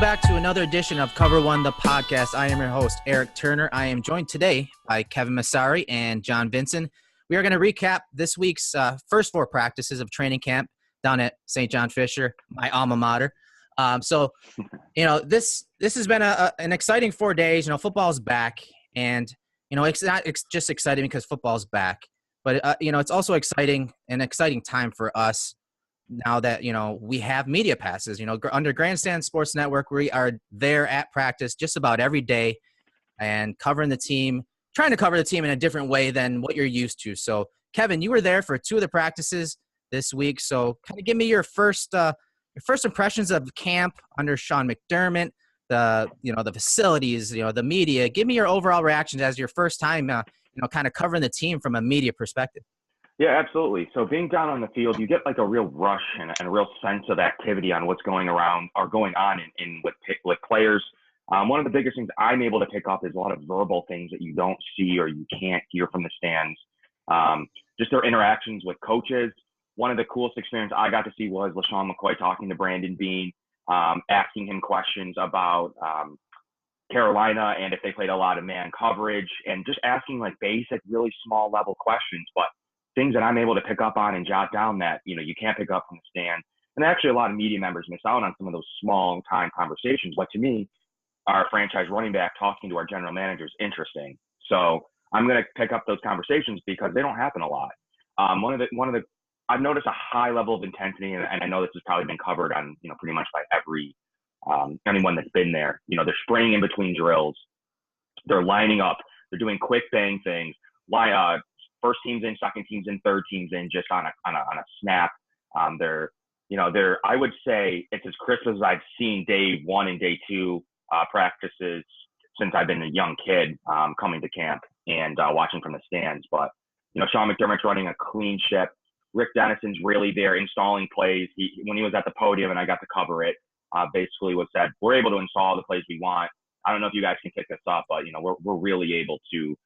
back to another edition of Cover One, the podcast. I am your host, Eric Turner. I am joined today by Kevin Massari and John Vinson. We are going to recap this week's first four practices of training camp down at St. John Fisher, my alma mater. This has been an exciting 4 days. Football's back, and it's just exciting because football's back, but it's also an exciting time for us now that we have media passes. Under Grandstand Sports Network, we are there at practice just about every day and trying to cover the team in a different way than what you're used to. So Kevin, you were there for two of the practices this week, so kind of give me your first impressions of camp under Sean McDermott, the facilities, the media. Give me your overall reactions as your first time, kind of covering the team from a media perspective. Yeah, absolutely. So being down on the field, you get like a real rush and a real sense of activity on what's going on with players. One of the biggest things I'm able to pick up is a lot of verbal things that you don't see or you can't hear from the stands. Just their interactions with coaches. One of the coolest experiences I got to see was LaShawn McCoy talking to Brandon Beane, asking him questions about Carolina and if they played a lot of man coverage, and just asking like basic, really small level questions, but things that I'm able to pick up on and jot down that, you can't pick up from the stand. And actually a lot of media members miss out on some of those small time conversations. But to me, our franchise running back talking to our general manager is interesting. So I'm going to pick up those conversations because they don't happen a lot. I've noticed a high level of intensity, and I know this has probably been covered on, pretty much by anyone that's been there. They're spraying in between drills. They're lining up. They're doing quick bang things. First team's in, second team's in, third team's in, just on a snap. I would say it's as crisp as I've seen day one and day two practices since I've been a young kid coming to camp and watching from the stands. But, Sean McDermott's running a clean ship. Rick Dennison's really there installing plays. When he was at the podium and I got to cover it, basically was said, we're able to install the plays we want. I don't know if you guys can pick this up, but, we're really able to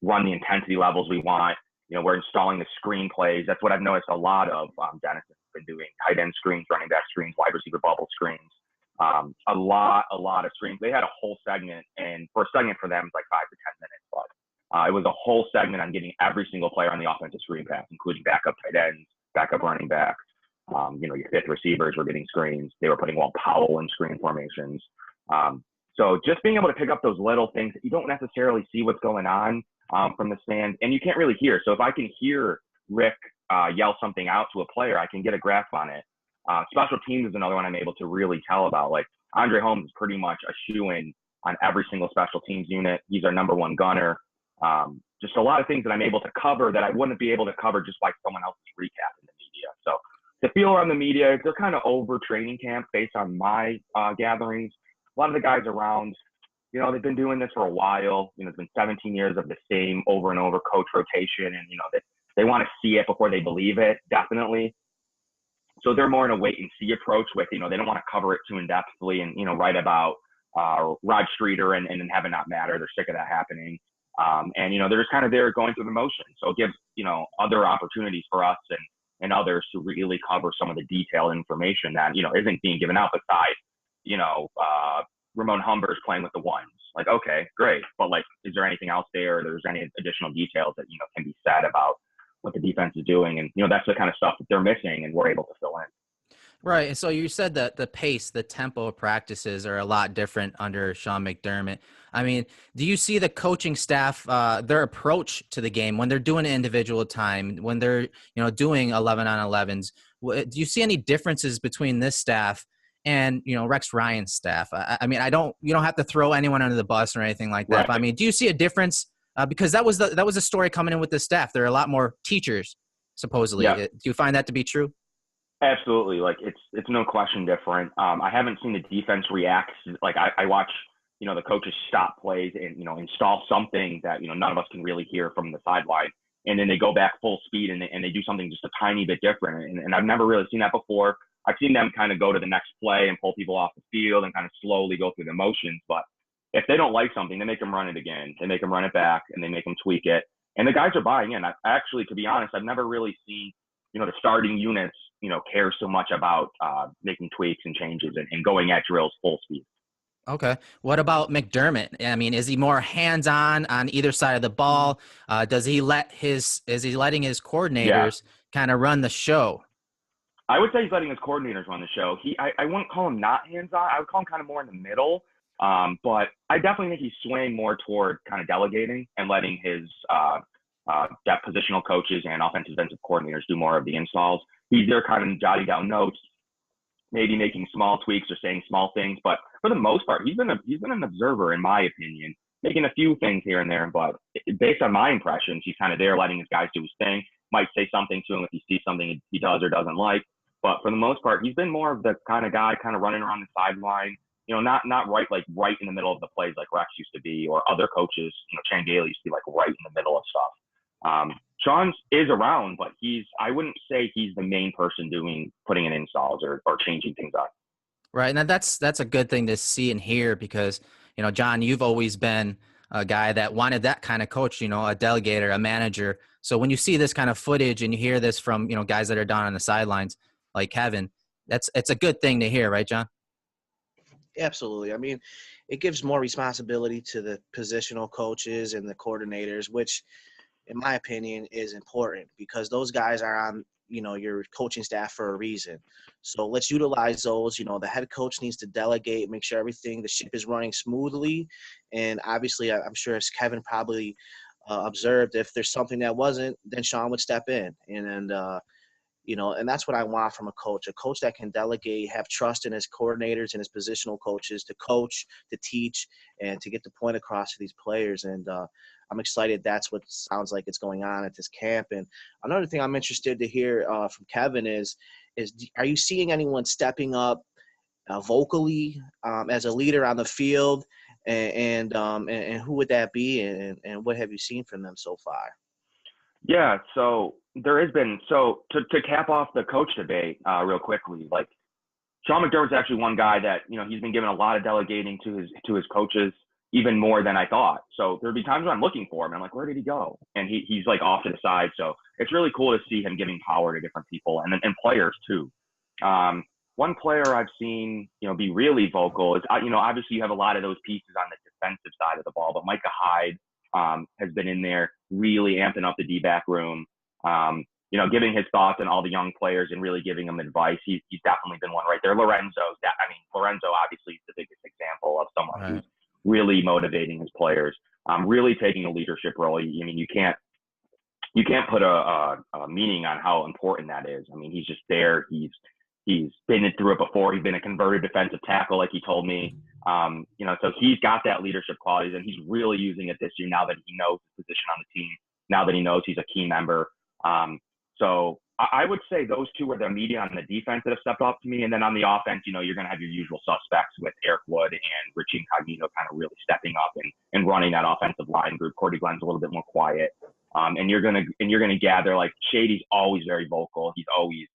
run the intensity levels we want. We're installing the screen plays. That's what I've noticed a lot of. Dennison's been doing tight end screens, running back screens, wide receiver bubble screens. A lot of screens. They had a whole segment, and for a segment for them, it's like 5 to 10 minutes, but it was a whole segment on getting every single player on the offensive screen pass, including backup tight ends, backup running backs. Your fifth receivers were getting screens. They were putting Walt Powell in screen formations. So just being able to pick up those little things that you don't necessarily see what's going on from the stand, and you can't really hear. So if I can hear Rick yell something out to a player, I can get a grasp on it. Special teams is another one I'm able to really tell about. Like Andre Holmes is pretty much a shoo-in on every single special teams unit. He's our number one gunner. Just a lot of things that I'm able to cover that I wouldn't be able to cover just by someone else's recap in the media. So the feel around the media, they're kind of over training camp based on my gatherings. A lot of the guys around, they've been doing this for a while. It's been 17 years of the same over and over coach rotation, and they want to see it before they believe it, definitely. So they're more in a wait and see approach with, they don't want to cover it too in-depthly and, write about Rod Streater and have it not matter. They're sick of that happening. They're just kind of there going through the motions. So it gives, other opportunities for us and others to really cover some of the detailed information that, isn't being given out besides, Ramon Humber's playing with the ones. Like, okay, great. But is there anything else there? Or there's any additional details that, can be said about what the defense is doing? And, that's the kind of stuff that they're missing and we're able to fill in. Right. And so you said that the pace, the tempo of practices are a lot different under Sean McDermott. I mean, do you see the coaching staff, their approach to the game when they're doing individual time, when they're, doing 11 on 11s? Do you see any differences between this staff and, Rex Ryan's staff? I mean, you don't have to throw anyone under the bus or anything like that. Right. But I mean, do you see a difference? Because that was a story coming in with the staff. There are a lot more teachers, supposedly. Yeah. Do you find that to be true? Absolutely. It's no question different. I haven't seen the defense react. I watch, the coaches stop plays and, install something that, none of us can really hear from the sideline. And then they go back full speed and they do something just a tiny bit different. And I've never really seen that before. I've seen them kind of go to the next play and pull people off the field and kind of slowly go through the motions. But if they don't like something, they make them run it again. They make them run it back and they make them tweak it. And the guys are buying in. Actually, to be honest, I've never really seen, the starting units, care so much about making tweaks and changes and going at drills full speed. Okay. What about McDermott? I mean, is he more hands-on on either side of the ball? Is he letting his coordinators kind of run the show? I would say he's letting his coordinators run the show. I wouldn't call him not hands-on. I would call him kind of more in the middle. But I definitely think he's swaying more toward kind of delegating and letting his depth positional coaches and offensive defensive coordinators do more of the installs. He's there kind of jotting down notes, maybe making small tweaks or saying small things. But for the most part, he's been an observer, in my opinion, making a few things here and there. But based on my impressions, he's kind of there letting his guys do his thing. Might say something to him if he sees something he does or doesn't like. But for the most part, he's been more of the kind of guy kind of running around the sideline, not right in the middle of the plays like Rex used to be, or other coaches, Chan Gailey used to be like right in the middle of stuff. Sean is around, but I wouldn't say he's the main person putting in installs or changing things up. Right. And that's a good thing to see and hear because, John, you've always been a guy that wanted that kind of coach, a delegator, a manager. So when you see this kind of footage and you hear this from, guys that are down on the sidelines like Kevin, it's a good thing to hear, right, John? Absolutely. I mean, it gives more responsibility to the positional coaches and the coordinators, which in my opinion is important because those guys are on, your coaching staff for a reason. So let's utilize those. The head coach needs to delegate, make sure the ship is running smoothly. And obviously, I'm sure as Kevin probably observed, if there's something that wasn't, then Sean would step in. And that's what I want from a coach that can delegate, have trust in his coordinators and his positional coaches to coach, to teach, and to get the point across to these players. And I'm excited that's what sounds like it's going on at this camp. And another thing I'm interested to hear from Kevin is are you seeing anyone stepping up vocally as a leader on the field? And who would that be? And what have you seen from them so far? Yeah, so there has been to cap off the coach debate real quickly. Like Sean McDermott's actually one guy that he's been given a lot of delegating to his coaches, even more than I thought. So there'd be times when I'm looking for him, and I'm like, where did he go? And he's like off to the side. So it's really cool to see him giving power to different people and players too. One player I've seen be really vocal is obviously you have a lot of those pieces on the defensive side of the ball, but Micah Hyde has been in there really amping up the D-back room, giving his thoughts on all the young players and really giving them advice. He's definitely been one right there. Lorenzo obviously is the biggest example of someone who's really motivating his players, really taking a leadership role. You can't put a meaning on how important that is. I mean, he's just there. He's been through it before. He's been a converted defensive tackle, like he told me. So he's got that leadership qualities, and he's really using it this year now that he knows his position on the team, now that he knows he's a key member. So I would say those two are the media on the defense that have stepped up to me. And then on the offense, you're going to have your usual suspects with Eric Wood and Richie Incognito kind of really stepping up and running that offensive line group. Cordy Glenn's a little bit more quiet. And you're going to gather, like, Shady's always very vocal. He's always,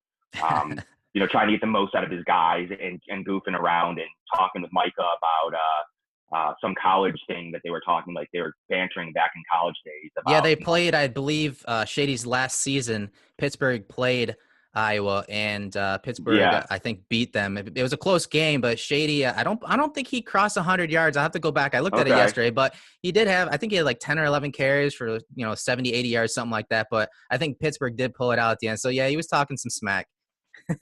trying to get the most out of his guys and goofing around and talking with Micah about some college thing that they were talking, like they were bantering back in college days. About, they played, I believe, Shady's last season. Pittsburgh played Iowa, and Pittsburgh, I think, beat them. It was a close game, but Shady, I don't think he crossed 100 yards. I have to go back. I looked at it yesterday, but he did have, I think he had like 10 or 11 carries for 70, 80 yards, something like that. But I think Pittsburgh did pull it out at the end. So yeah, he was talking some smack.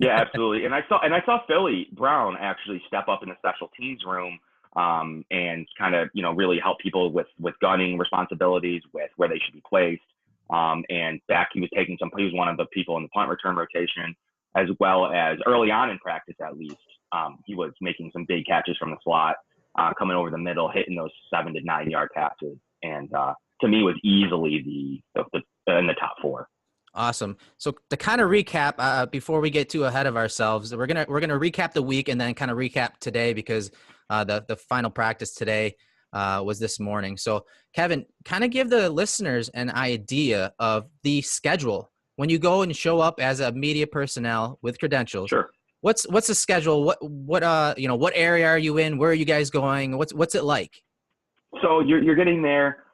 Yeah, absolutely. And I saw Philly Brown actually step up in the special teams room and kind of, really help people with gunning responsibilities, with where they should be placed. And back, he was one of the people in the punt return rotation, as well as early on in practice, at least. He was making some big catches from the slot, coming over the middle, hitting those 7 to 9 yard passes. And to me was easily in the top 4. Awesome. So to kind of recap, before we get too ahead of ourselves, we're gonna recap the week and then kind of recap today because the final practice today was this morning. So Kevin, kind of give the listeners an idea of the schedule when you go and show up as a media personnel with credentials. Sure. What's the schedule? What area are you in? Where are you guys going? What's it like? So you're getting there.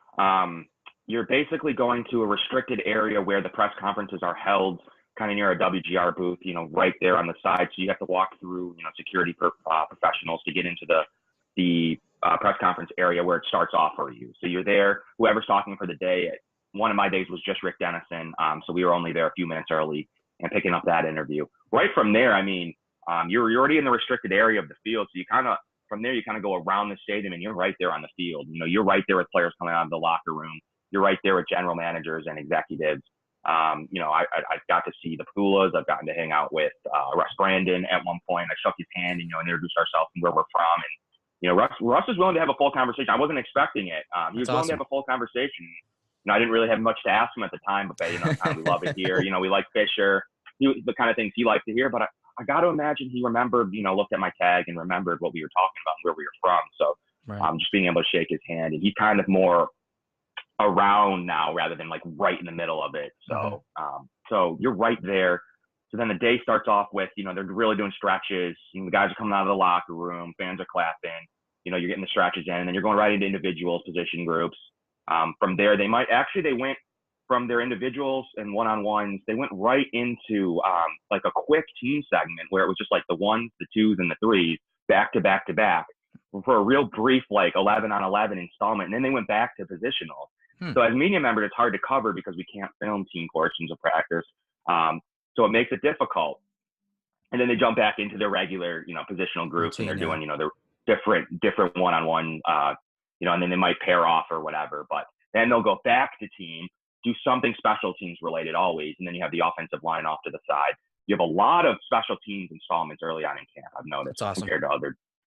You're basically going to a restricted area where the press conferences are held. kind of near a WGR booth, right there on the side. So you have to walk through, security professionals to get into the press conference area where it starts off for you. So you're there, whoever's talking for the day. One of my days was just Rick Dennison. So we were only there a few minutes early and picking up that interview. Right from there, you're already in the restricted area of the field. So from there, you kind of go around the stadium and you're right there on the field. You're right there with players coming out of the locker room. You're right there with general managers and executives. I got to see the Pulas. I've gotten to hang out with Russ Brandon at one point. I shook his hand and, introduced ourselves and where we're from. And, Russ was willing to have a full conversation. I wasn't expecting it. He was willing to have a full conversation. I didn't really have much to ask him at the time, but, we love it here. We like Fisher. The kind of things he liked to hear. But I got to imagine he remembered, looked at my tag and remembered what we were talking about and where we were from. So just being able to shake his hand. And he's kind of more around now rather than like right in the middle of it. So so you're right there. So then the day starts off with, they're really doing stretches. The guys are coming out of the locker room, fans are clapping, you're getting the stretches in, and then you're going right into individuals, position groups. From there, they went from their individuals and one-on-ones, they went right into like a quick team segment where it was just like the ones, the twos, and the threes back to back to back for a real brief, like 11 on 11 installment. And then they went back to positional. So as media members, it's hard to cover because we can't film team portions of practice. So it makes it difficult. And then they jump back into their regular, positional groups, and they're doing, their different one-on-one, and then they might pair off or whatever. But then they'll go back to team, do something special teams related always. And then you have the offensive line off to the side. You have a lot of special teams installments early on in camp, I've noticed, compared to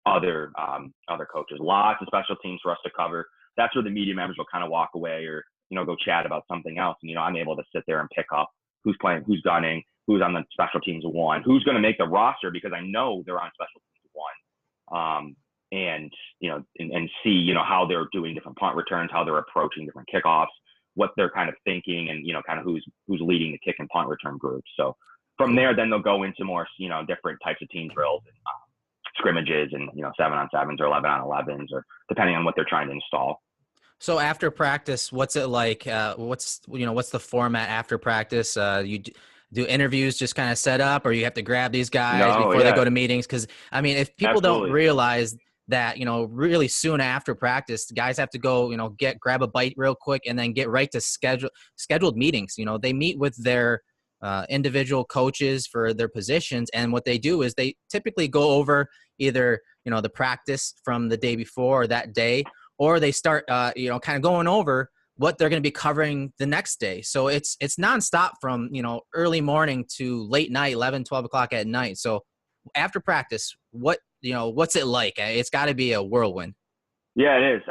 other coaches. Lots of special teams for us to cover. That's where the media members will kind of walk away or, go chat about something else. And, I'm able to sit there and pick up who's playing, who's gunning, who's on the special teams one, who's going to make the roster because I know they're on special teams one. And see, how they're doing different punt returns, how they're approaching different kickoffs, what they're kind of thinking, and, kind of who's leading the kick and punt return groups. So from there, then they'll go into more, different types of team drills and scrimmages and, 7-on-7s or 11-on-11s, or depending on what they're trying to install. So after practice, what's it like? What's the format after practice? You do interviews just kind of set up, or you have to grab these guys before they go to meetings? Because, if people don't realize that, really soon after practice, the guys have to go, grab a bite real quick and then get right to scheduled meetings. They meet with their individual coaches for their positions. And what they do is they typically go over either, the practice from the day before or that day, or they start, kind of going over what they're going to be covering the next day. So it's nonstop from, early morning to late night, 11, 12 o'clock at night. So after practice, what's it like? It's got to be a whirlwind. Yeah, it is.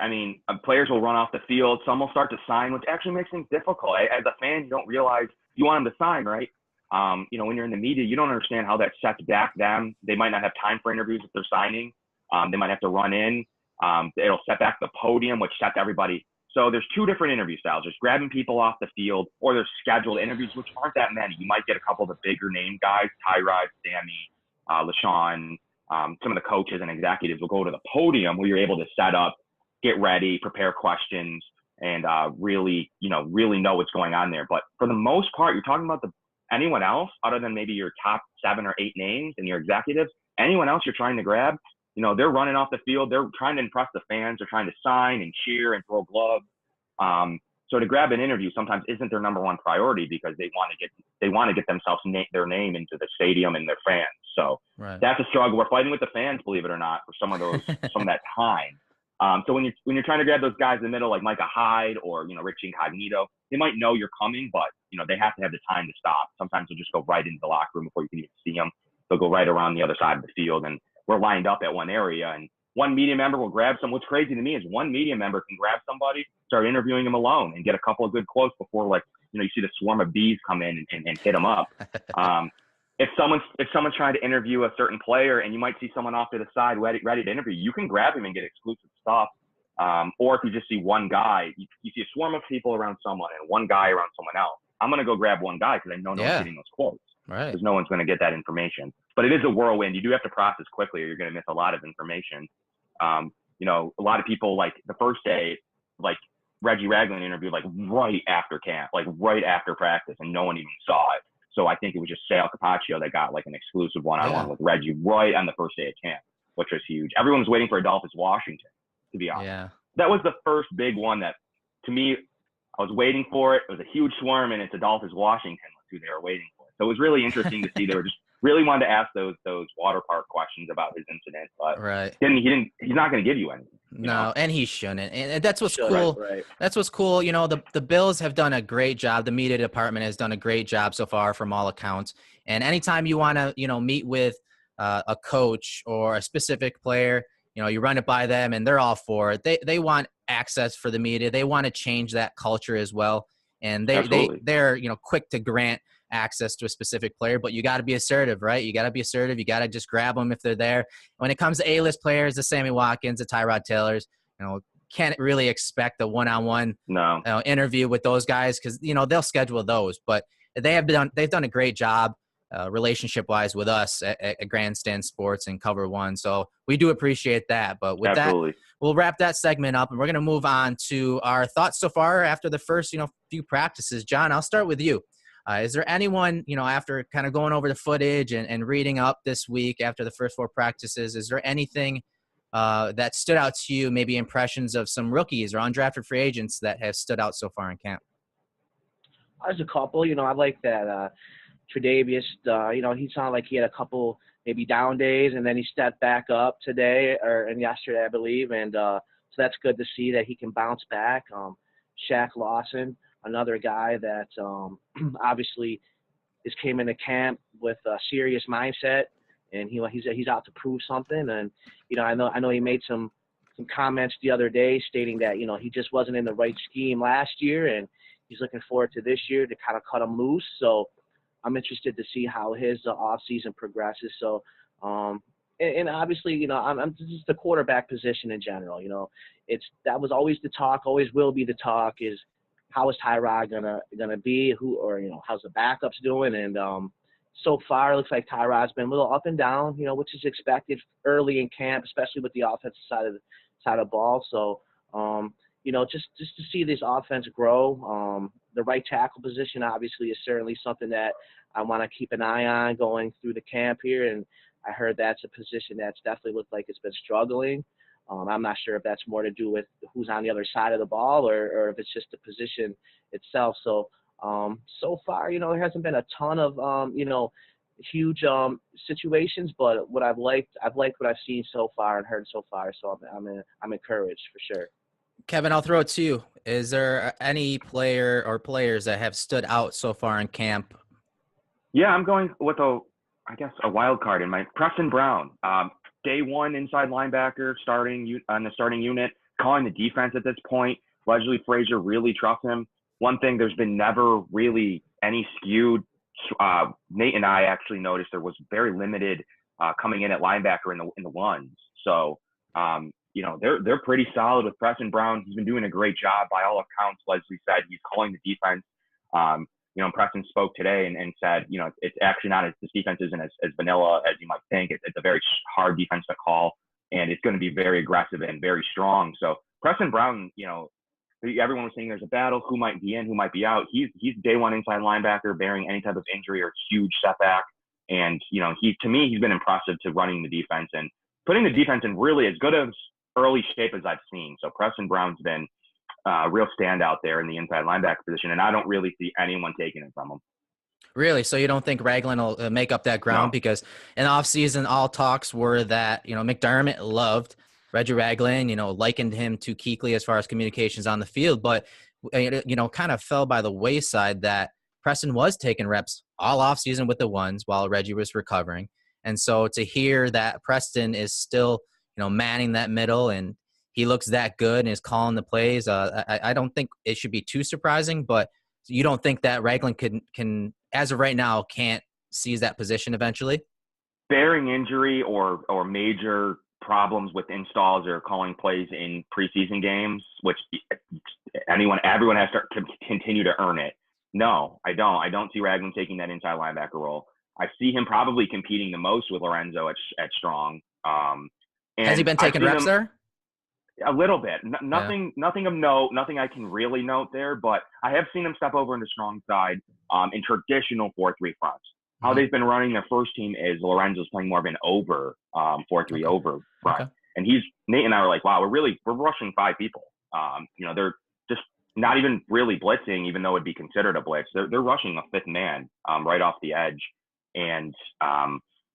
Players will run off the field. Some will start to sign, which actually makes things difficult. As a fan, you don't realize you want them to sign, right? When you're in the media, you don't understand how that sets back them. They might not have time for interviews if they're signing. They might have to run in. It'll set back the podium, which sets everybody. So there's two different interview styles. There's grabbing people off the field, or there's scheduled interviews, which aren't that many. You might get a couple of the bigger name guys, Tyrod, Sammy, LaShawn. Some of the coaches and executives will go to the podium where you're able to set up, get ready, prepare questions, and really know what's going on there. But for the most part, you're talking about anyone else other than maybe your top 7 or 8 names and your executives. Anyone else you're trying to grab, they're running off the field. They're trying to impress the fans. They're trying to sign and cheer and throw gloves. So to grab an interview sometimes isn't their number one priority because they want to get themselves their name into the stadium and their fans. So That's a struggle. We're fighting with the fans, believe it or not, for some of that time. So when you're trying to grab those guys in the middle, like Micah Hyde or Rich Incognito, they might know you're coming, but they have to have the time to stop. Sometimes they'll just go right into the locker room before you can even see them. They'll go right around the other side of the field, and we're lined up at one area, and one media member will grab some. What's crazy to me is one media member can grab somebody, start interviewing them alone, and get a couple of good quotes before, you see the swarm of bees come in and hit them up. If someone's trying to interview a certain player and you might see someone off to the side ready to interview, you can grab him and get exclusive stuff. Or if you just see one guy, you see a swarm of people around someone and one guy around someone else. I'm going to go grab one guy because I know no one's getting those quotes. Right. Because no one's going to get that information. But it is a whirlwind. You do have to process quickly or you're going to miss a lot of information. A lot of people, the first day, Reggie Ragland interviewed right after camp, right after practice, and no one even saw it. So I think it was just Sale Capaccio that got like an exclusive one-on-one with Reggie right on the first day of camp, which was huge. Everyone was waiting for Adolphus Washington, to be honest. Yeah. That was the first big one that, to me, I was waiting for it. It was a huge swarm, and it's Adolphus Washington who they were waiting for. So it was really interesting to see. They were just really wanted to ask those water park questions about his incident, but he's not going to give you anything. No, and he shouldn't. And that's what's cool. Right. That's what's cool. You know, the Bills have done a great job. The media department has done a great job so far from all accounts. And anytime you want to, you know, meet with a coach or a specific player, you know, you run it by them and they're all for it. They want access for the media. They want to change that culture as well. And they're, you know, quick to grant access to a specific player, but you got to be assertive, right? You got to be assertive. You got to just grab them if they're there. When it comes to A-list players, the Sammy Watkins, the Tyrod Taylors, you know, can't really expect a one-on-one interview with those guys because, you know, they'll schedule those, but they've done a great job relationship-wise with us at Grandstand Sports and Cover One. So we do appreciate that. But with that, we'll wrap that segment up, and we're going to move on to our thoughts so far after the first, you know, few practices. John, I'll start with you. Is there anyone, you know, after kind of going over the footage and reading up this week after the first 4 practices, is there anything that stood out to you, maybe impressions of some rookies or undrafted free agents that have stood out so far in camp? There's a couple. You know, I like that Dareus, you know, he sounded like he had a couple maybe down days, and then he stepped back up today and yesterday, I believe. And so that's good to see that he can bounce back. Shaq Lawson, another guy that obviously came into camp with a serious mindset, and he's out to prove something. And you know, I know he made some comments the other day stating that, you know, he just wasn't in the right scheme last year, and he's looking forward to this year to kind of cut him loose. So I'm interested to see how his off season progresses. So and obviously, you know, I'm just the quarterback position in general. You know, that was always the talk, always will be the talk, is how is Tyrod gonna be? You know, how's the backups doing? And so far, it looks like Tyrod's been a little up and down, you know, which is expected early in camp, especially with the offensive side of the ball. So, you know, just to see this offense grow, the right tackle position obviously is certainly something that I want to keep an eye on going through the camp here. And I heard that's a position that's definitely looked like it's been struggling. I'm not sure if that's more to do with who's on the other side of the ball or if it's just the position itself. So, so far, you know, there hasn't been a ton of, you know, huge situations, but what I've liked what I've seen so far and heard so far. So I'm encouraged for sure. Kevin, I'll throw it to you. Is there any player or players that have stood out so far in camp? Yeah, I'm going with a wild card in my Preston Brown. Day one inside linebacker, starting on the starting unit, calling the defense at this point. Leslie Frazier really trusts him. One thing, there's been never really any skewed. Nate and I actually noticed there was very limited coming in at linebacker in the ones. So, you know, they're pretty solid with Preston Brown. He's been doing a great job by all accounts. Leslie said he's calling the defense. You know, Preston spoke today and said, you know, it's actually not this defense isn't as vanilla as you might think. It's a very hard defense to call, and it's going to be very aggressive and very strong. So Preston Brown, you know, everyone was saying there's a battle, who might be in, who might be out. He's day one inside linebacker, bearing any type of injury or huge setback. And, you know, to me, he's been impressive to running the defense and putting the defense in really as good of early shape as I've seen. So Preston Brown's been real standout there in the inside linebacker position, and I don't really see anyone taking it from him. Really? So you don't think Ragland will make up that ground? No. Because in the offseason, all talks were that, you know, McDermott loved Reggie Ragland, you know, likened him to Kuechly as far as communications on the field, but, you know, kind of fell by the wayside that Preston was taking reps all offseason with the ones while Reggie was recovering. And so to hear that Preston is still, you know, manning that middle and he looks that good and is calling the plays, I don't think it should be too surprising, but you don't think that Ragland can as of right now, can't seize that position eventually? Bearing injury or major problems with installs or calling plays in preseason games, which everyone has to continue to earn it. No, I don't. I don't see Ragland taking that inside linebacker role. I see him probably competing the most with Lorenzo at strong. Has he been taking reps there? A little bit. Yeah. Nothing of note. Nothing I can really note there. But I have seen him step over into strong side in traditional 4-3 fronts. How Mm-hmm. they've been running their first team is Lorenzo's playing more of an over 4-3 Okay. over front, Okay. and Nate and I were like, wow, we're rushing 5 people. They're just not even really blitzing, even though it'd be considered a blitz. They're rushing a fifth man right off the edge, and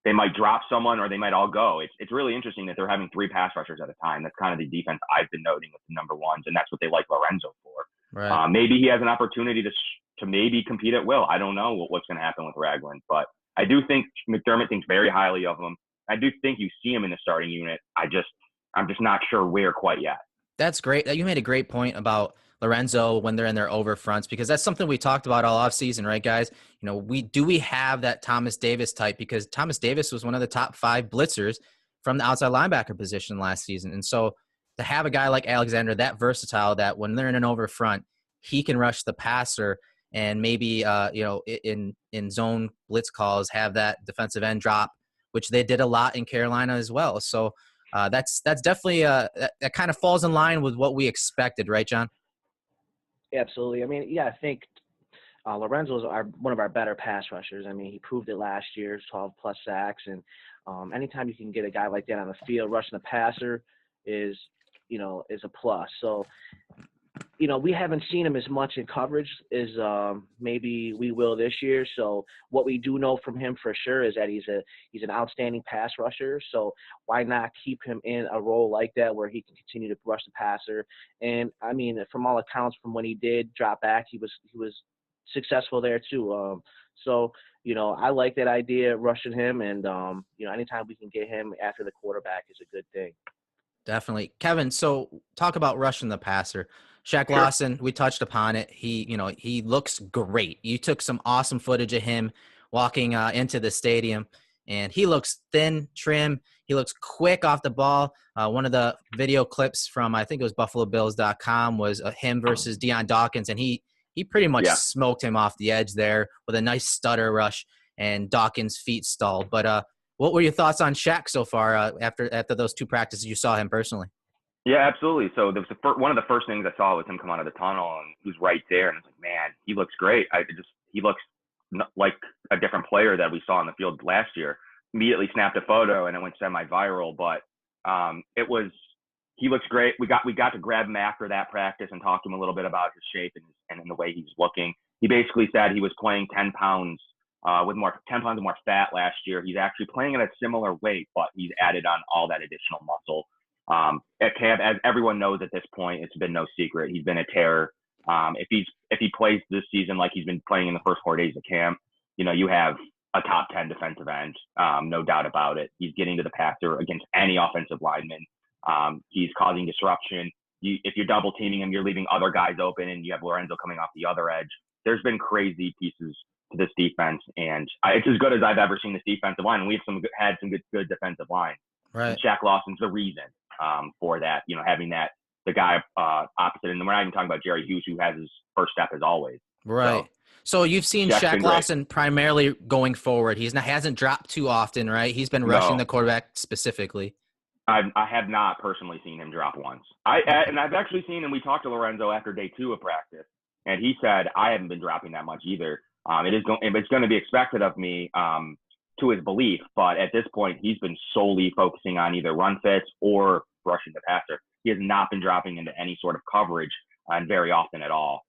they might drop someone or they might all go. It's really interesting that they're having 3 pass rushers at a time. That's kind of the defense I've been noting with the number ones, and that's what they like Lorenzo for. Right. Maybe he has an opportunity to maybe compete at will. I don't know what's going to happen with Ragland, but I do think McDermott thinks very highly of him. I do think you see him in the starting unit. I'm just not sure where quite yet. That's great. You made a great point about Lorenzo when they're in their over fronts, because that's something we talked about all offseason, right, guys? We have that Thomas Davis type, because Thomas Davis was one of the top 5 blitzers from the outside linebacker position last season. And so to have a guy like Alexander that versatile, that when they're in an over front, he can rush the passer and maybe in zone blitz calls have that defensive end drop, which they did a lot in Carolina as well. So that's definitely that kind of falls in line with what we expected, right, John? Absolutely. I mean, yeah, I think Lorenzo is one of our better pass rushers. I mean, he proved it last year, 12-plus sacks. And anytime you can get a guy like that on the field rushing the passer is a plus. So, we haven't seen him as much in coverage as maybe we will this year. So what we do know from him for sure is that he's an outstanding pass rusher. So why not keep him in a role like that where he can continue to rush the passer? And I mean, from all accounts, from when he did drop back, he was successful there too. So I like that idea, rushing him, and anytime we can get him after the quarterback is a good thing. Definitely. Kevin, so talk about rushing the passer. Shaq Sure. Lawson, we touched upon it. He looks great. You took some awesome footage of him walking into the stadium, and he looks thin, trim. He looks quick off the ball. One of the video clips from, I think it was BuffaloBills.com, was him versus Deion Dawkins, and he pretty much smoked him off the edge there with a nice stutter rush, and Dawkins' feet stalled. But what were your thoughts on Shaq so far after those 2 practices you saw him personally? Yeah, absolutely. So there was one of the first things I saw was him come out of the tunnel, and he was right there, and I was like, man, he looks great. He looks like a different player that we saw on the field last year. Immediately snapped a photo, and it went semi-viral. But he looks great. We got to grab him after that practice and talk to him a little bit about his shape and the way he was looking. He basically said he was playing 10 pounds with 10 pounds more fat last year. He's actually playing at a similar weight, but he's added on all that additional muscle. At camp, as everyone knows at this point, it's been no secret. He's been a terror. If he plays this season like he's been playing in the first 4 days of camp, you have a top 10 defensive end, no doubt about it. He's getting to the passer against any offensive lineman. He's causing disruption. If you're double teaming him, you're leaving other guys open, and you have Lorenzo coming off the other edge. There's been crazy pieces to this defense, and it's as good as I've ever seen this defensive line. And we've had some good defensive line. Right. And Shaq Lawson's the reason for that. Having the guy opposite, and we're not even talking about Jerry Hughes, who has his first step as always. Right. So you've seen Shaq Lawson primarily going forward. He hasn't dropped too often, right? He's been rushing the quarterback specifically. I have not personally seen him drop once. And I've actually seen, and we talked to Lorenzo after day 2 of practice, and he said, I haven't been dropping that much either. It's going to be expected of me to his belief, but at this point, he's been solely focusing on either run fits or rushing the passer. He has not been dropping into any sort of coverage and very often at all.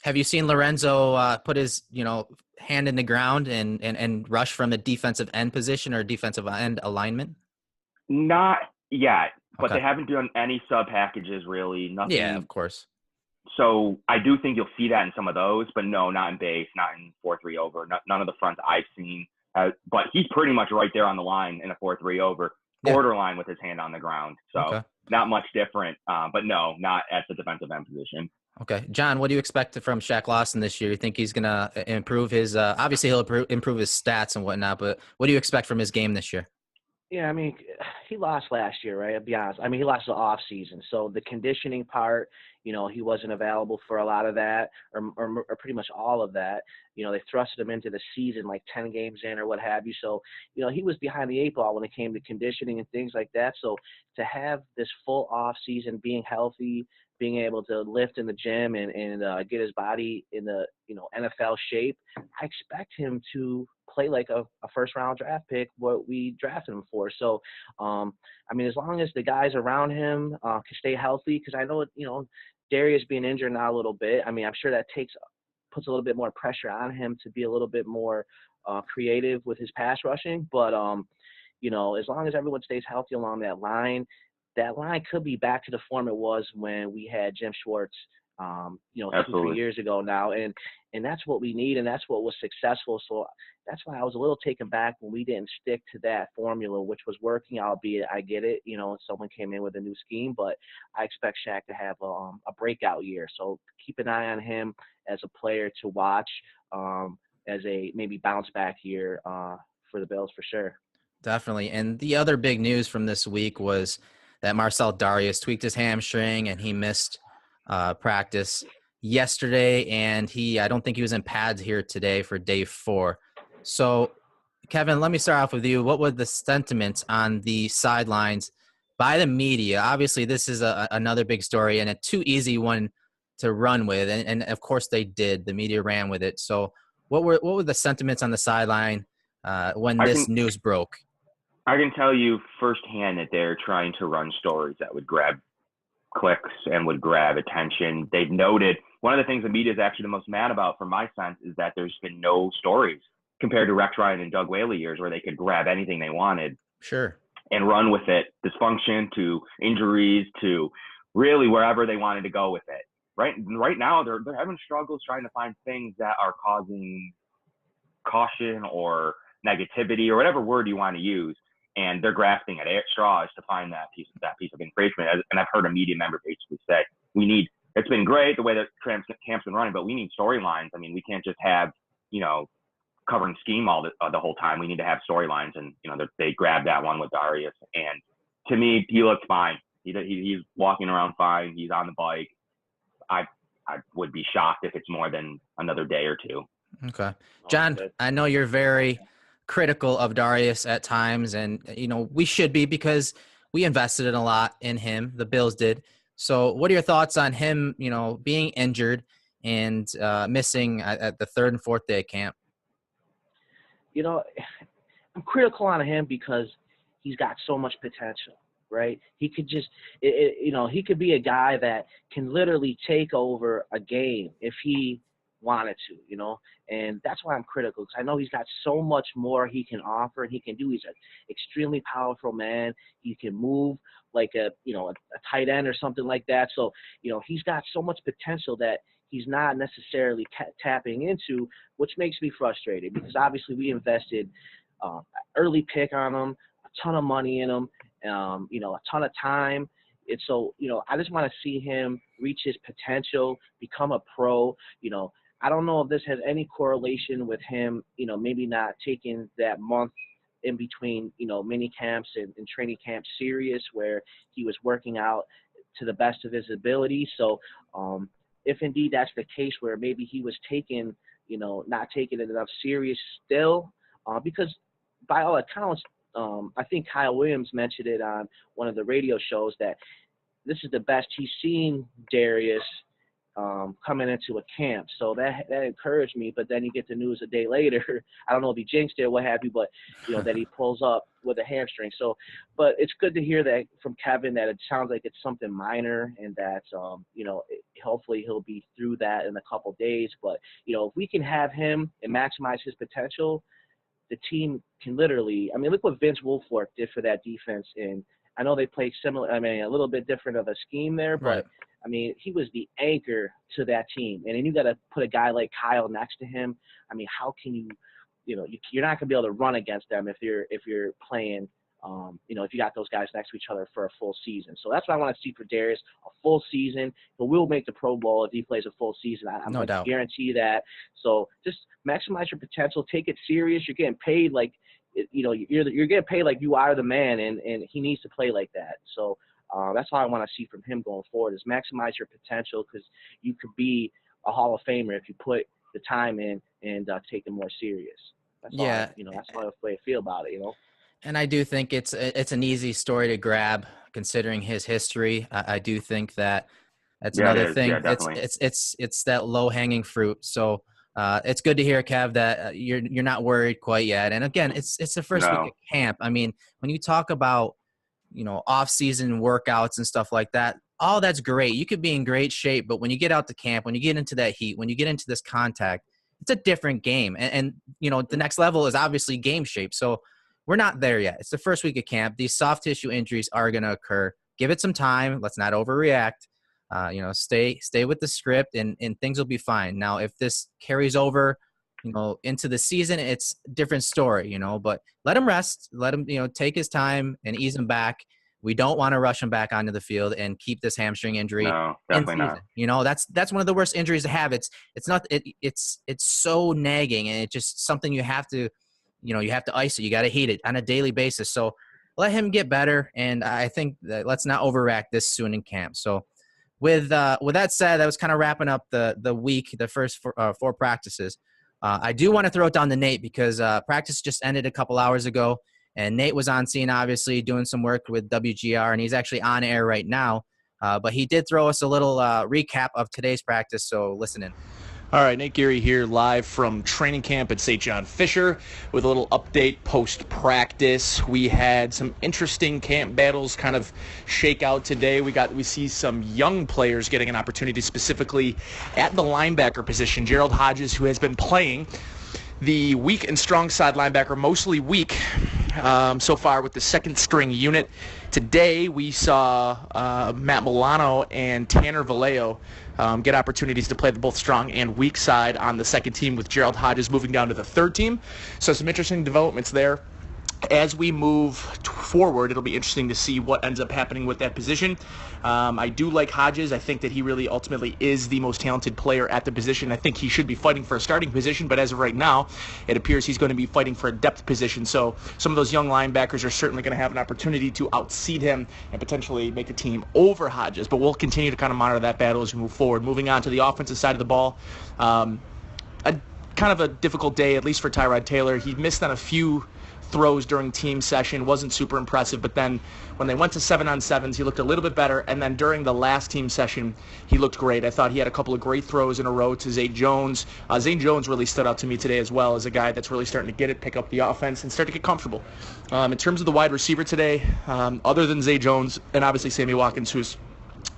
Have you seen Lorenzo put his hand in the ground and rush from the defensive end position or defensive end alignment? Not yet, but they haven't done any sub packages really. Nothing. Yeah, of course. So I do think you'll see that in some of those, but no, not in base, not in 4-3 over, none of the fronts I've seen. But he's pretty much right there on the line in a 4-3 over, borderline with his hand on the ground. So not much different, but no, not at the defensive end position. Okay. John, what do you expect from Shaq Lawson this year? You think he's going to improve his obviously he'll improve his stats and whatnot, but what do you expect from his game this year? Yeah, I mean, he lost last year, right? I'll be honest. I mean, he lost the off season, so the conditioning part, he wasn't available for a lot of that, or pretty much all of that. They thrusted him into the season like 10 games in or what have you. So, he was behind the eight ball when it came to conditioning and things like that. So to have this full off season, being healthy, being able to lift in the gym and get his body in the NFL shape, I expect him to play like a first round draft pick, what we drafted him for. So, I mean, as long as the guys around him can stay healthy, because I know, Dareus being injured now a little bit, I mean, I'm sure that puts a little bit more pressure on him to be a little bit more creative with his pass rushing. But, as long as everyone stays healthy along that line could be back to the form it was when we had Jim Schwartz, 2-3 years ago now. And that's what we need, and that's what was successful. So that's why I was a little taken back when we didn't stick to that formula, which was working, albeit I get it, someone came in with a new scheme, but I expect Shaq to have a breakout year. So keep an eye on him as a player to watch, as a maybe bounce back year for the Bills for sure. Definitely. And the other big news from this week was that Marcel Dareus tweaked his hamstring and he missed practice yesterday, and I don't think he was in pads here today for day 4. So, Kevin, let me start off with you. What were the sentiments on the sidelines by the media? Obviously, this is another big story and a too easy one to run with, and of course they did. The media ran with it. So, what were the sentiments on the sideline when this news broke? I can tell you firsthand that they're trying to run stories that would grab clicks and would grab attention. They've noted one of the things the media is actually the most mad about, from my sense, is that there's been no stories compared to Rex Ryan and Doug Whaley years where they could grab anything they wanted, sure, and run with it. Dysfunction to injuries to really wherever they wanted to go with it. Right now, they're having struggles trying to find things that are causing caution or negativity or whatever word you want to use. And they're grasping at straws to find that piece of information. And I've heard a media member basically say, it's been great the way that camp's been running, but we need storylines. I mean, we can't just have, covering scheme all the whole time. We need to have storylines. And, they grabbed that one with Dareus. And to me, he looks fine. He's walking around fine. He's on the bike. I would be shocked if it's more than another day or two. Okay. John, I know you're very critical of Dareus at times, and we should be, because we invested a lot in him. The Bills did. So what are your thoughts on him, being injured and missing at the 3rd and 4th day of camp? I'm critical on him because he's got so much potential, right? He could just, he could be a guy that can literally take over a game if he wanted to, and that's why I'm critical, because I know he's got so much more he can offer and he can do. He's an extremely powerful man. He can move like a tight end or something like that. So, he's got so much potential that he's not necessarily tapping into, which makes me frustrated, because obviously we invested early pick on him, a ton of money in him, a ton of time. And so, I just want to see him reach his potential, become a pro. I don't know if this has any correlation with him, maybe not taking that month in between, mini camps and training camps serious, where he was working out to the best of his ability. So if indeed that's the case, where maybe he was not taking it enough serious still, because by all accounts, I think Kyle Williams mentioned it on one of the radio shows that this is the best he's seen Dareus coming into a camp. So that encouraged me. But then you get the news a day later. I don't know if he jinxed it or what have you, but that he pulls up with a hamstring. So, but it's good to hear that from Kevin, that it sounds like it's something minor, and that hopefully he'll be through that in a couple days. But if we can have him and maximize his potential, the team can literally. I mean, look what Vince Wilfork did for that defense. And I know they play similar. I mean, a little bit different of a scheme there, but. Right. I mean, he was the anchor to that team. And then you got to put a guy like Kyle next to him. I mean, how can you're not going to be able to run against them if you're playing, if you got those guys next to each other for a full season. So that's what I want to see for Dareus, a full season. But we'll make the Pro Bowl if he plays a full season. I'm going to guarantee that. So just maximize your potential. Take it serious. You're getting paid like you're getting paid like you are the man, and he needs to play like that. So that's all I want to see from him going forward is maximize your potential, because you could be a Hall of Famer if you put the time in and take it more serious. That's all that's how I feel about it. And I do think it's an easy story to grab considering his history. I do think that's another thing. Yeah, definitely. It's that low hanging fruit. So it's good to hear, Kev, that you're not worried quite yet. And again, it's the first week of camp. I mean, when you talk about off season workouts and stuff like that, all that's great. You could be in great shape, but when you get out to camp, when you get into that heat, when you get into this contact, it's a different game. And the next level is obviously game shape. So we're not there yet. It's the first week of camp. These soft tissue injuries are going to occur. Give it some time. Let's not overreact. Stay with the script, and things will be fine. Now, if this carries over, into the season, it's a different story, but let him rest. Let him, take his time and ease him back. We don't want to rush him back onto the field and keep this hamstring injury. No, definitely not. That's one of the worst injuries to have. It's so nagging, and it's just something you have to, you have to ice it. You got to heat it on a daily basis. So let him get better. And I think that let's not overreact this soon in camp. So with that said, that was kind of wrapping up the week, the first four practices. I do want to throw it down to Nate because practice just ended a couple hours ago, and Nate was on scene, obviously, doing some work with WGR, and he's actually on air right now. But he did throw us a little recap of today's practice, so listen in. All right, Nate Geary here live from training camp at St. John Fisher with a little update post-practice. We had some interesting camp battles kind of shake out today. We see some young players getting an opportunity, specifically at the linebacker position. Gerald Hodges, who has been playing the weak and strong side linebacker, mostly weak so far with the second string unit. Today we saw Matt Milano and Tanner Vallejo get opportunities to play the both strong and weak side on the second team, with Gerald Hodges moving down to the third team. So some interesting developments there. As we move forward, it'll be interesting to see what ends up happening with that position. I do like Hodges. I think that he really ultimately is the most talented player at the position. I think he should be fighting for a starting position, but as of right now, it appears he's going to be fighting for a depth position. So some of those young linebackers are certainly going to have an opportunity to outseed him and potentially make the team over Hodges. But we'll continue to kind of monitor that battle as we move forward. Moving on to the offensive side of the ball, kind of a difficult day, at least for Tyrod Taylor. He missed on a few throws during team session, wasn't super impressive, but then when they went to 7-on-7s, he looked a little bit better, and then during the last team session, he looked great. I thought he had a couple of great throws in a row to Zay Jones. Zay Jones really stood out to me today as well as a guy that's really starting to get it, pick up the offense, and start to get comfortable. In terms of the wide receiver today, other than Zay Jones and obviously Sammy Watkins, who's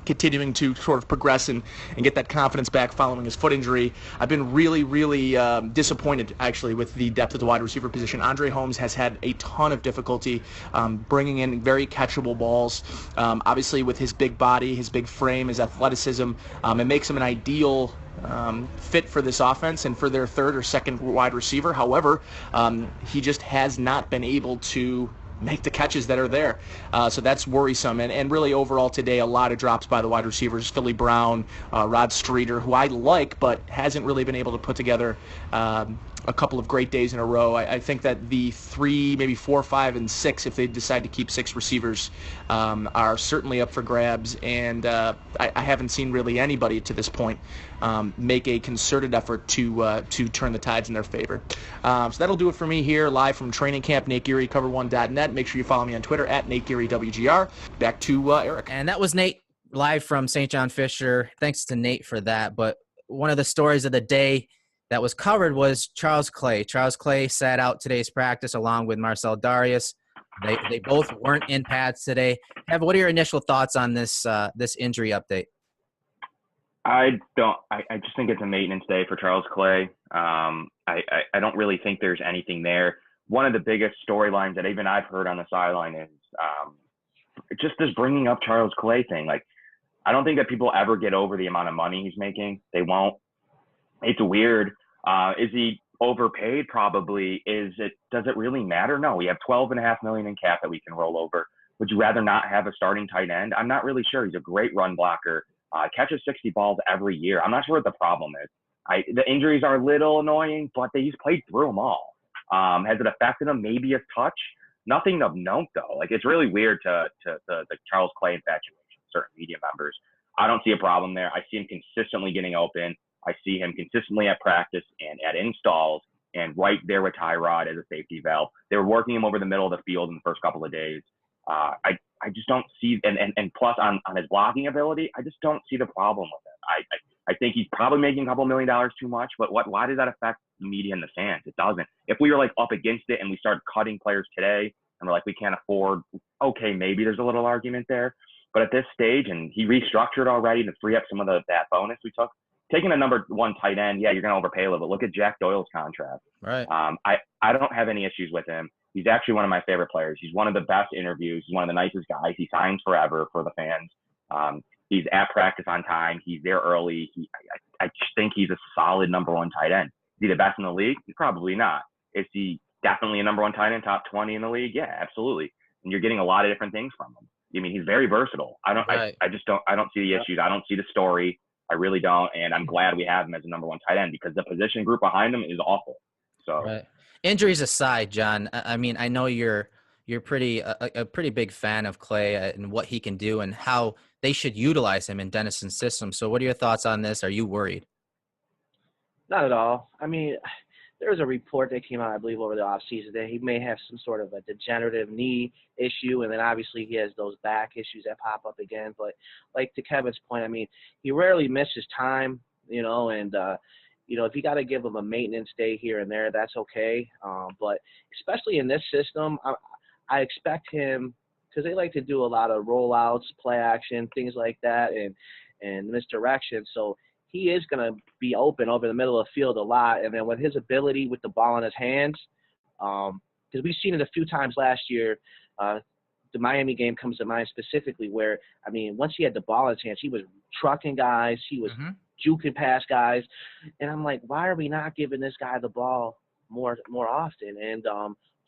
continuing to sort of progress and get that confidence back following his foot injury, I've been really, really disappointed, actually, with the depth of the wide receiver position. Andre Holmes has had a ton of difficulty bringing in very catchable balls. Obviously, with his big body, his big frame, his athleticism, it makes him an ideal fit for this offense and for their third or second wide receiver. However, he just has not been able to make the catches that are there. So that's worrisome. And really overall today, a lot of drops by the wide receivers. Philly Brown, Rod Streater, who I like, but hasn't really been able to put together a couple of great days in a row. I think that the 3, maybe 4, 5, and 6, if they decide to keep 6 receivers, are certainly up for grabs. And I haven't seen really anybody to this point make a concerted effort to turn the tides in their favor. So that'll do it for me here, live from training camp. Nate Geary, cover1.net. Make sure you follow me on Twitter at NateGearyWGR. Back to Eric. And that was Nate live from St. John Fisher. Thanks to Nate for that. But one of the stories of the day that was covered was Charles Clay. Charles Clay sat out today's practice along with Marcel Dareus. They both weren't in pads today. Ev, what are your initial thoughts on this injury update? I just think it's a maintenance day for Charles Clay. I don't really think there's anything there. One of the biggest storylines that even I've heard on the sideline is just this bringing up Charles Clay thing. Like, I don't think that people ever get over the amount of money he's making. They won't. It's weird. Is he overpaid? Probably. Does it really matter? No. We have $12.5 million in cap that we can roll over. Would you rather not have a starting tight end? I'm not really sure. He's a great run blocker. Catches 60 balls every year. I'm not sure what the problem is. The injuries are a little annoying, but he's played through them all. Has it affected him? Maybe a touch. Nothing of note, though. Like, it's really weird to the Charles Clay infatuation, certain media members. I don't see a problem there. I see him consistently getting open. I see him consistently at practice and at installs and right there with Tyrod as a safety valve. They were working him over the middle of the field in the first couple of days. I just don't see, and plus on his blocking ability, I just don't see the problem with it. I think he's probably making a couple $1 million too much, but why does that affect the media and the fans? It doesn't. If we were like up against it and we started cutting players today and we're like, we can't afford, okay, maybe there's a little argument there. But at this stage, and he restructured already to free up some of that bonus we took, taking a number 1 tight end, yeah, you're going to overpay a little bit. Look at Jack Doyle's contract. Right. I don't have any issues with him. He's actually one of my favorite players. He's one of the best interviews. He's one of the nicest guys. He signs forever for the fans. He's at practice on time. He's there early. I just think he's a solid number 1 tight end. Is he the best in the league? Probably not. Is he definitely a number 1 tight end, top 20 in the league? Yeah, absolutely. And you're getting a lot of different things from him. I mean, he's very versatile. I don't see the issues. I don't see the story. I really don't. And I'm glad we have him as a number 1 tight end because the position group behind him is awful. So right. Injuries aside, John, I mean, I know you're a pretty big fan of Clay and what he can do and how they should utilize him in Dennison's system. So what are your thoughts on this? Are you worried? Not at all. I mean, there was a report that came out, I believe, over the offseason that he may have some sort of a degenerative knee issue, and then obviously he has those back issues that pop up again. But like to Kevin's point, I mean, he rarely misses time, and if you got to give him a maintenance day here and there, that's okay. But especially in this system, I expect him, because they like to do a lot of rollouts, play action, things like that, and misdirection. So he is going to be open over the middle of the field a lot. And then with his ability with the ball in his hands, because we've seen it a few times last year, the Miami game comes to mind specifically where, I mean, once he had the ball in his hands, he was trucking guys. He was juking past guys. And I'm like, why are we not giving this guy the ball more often? And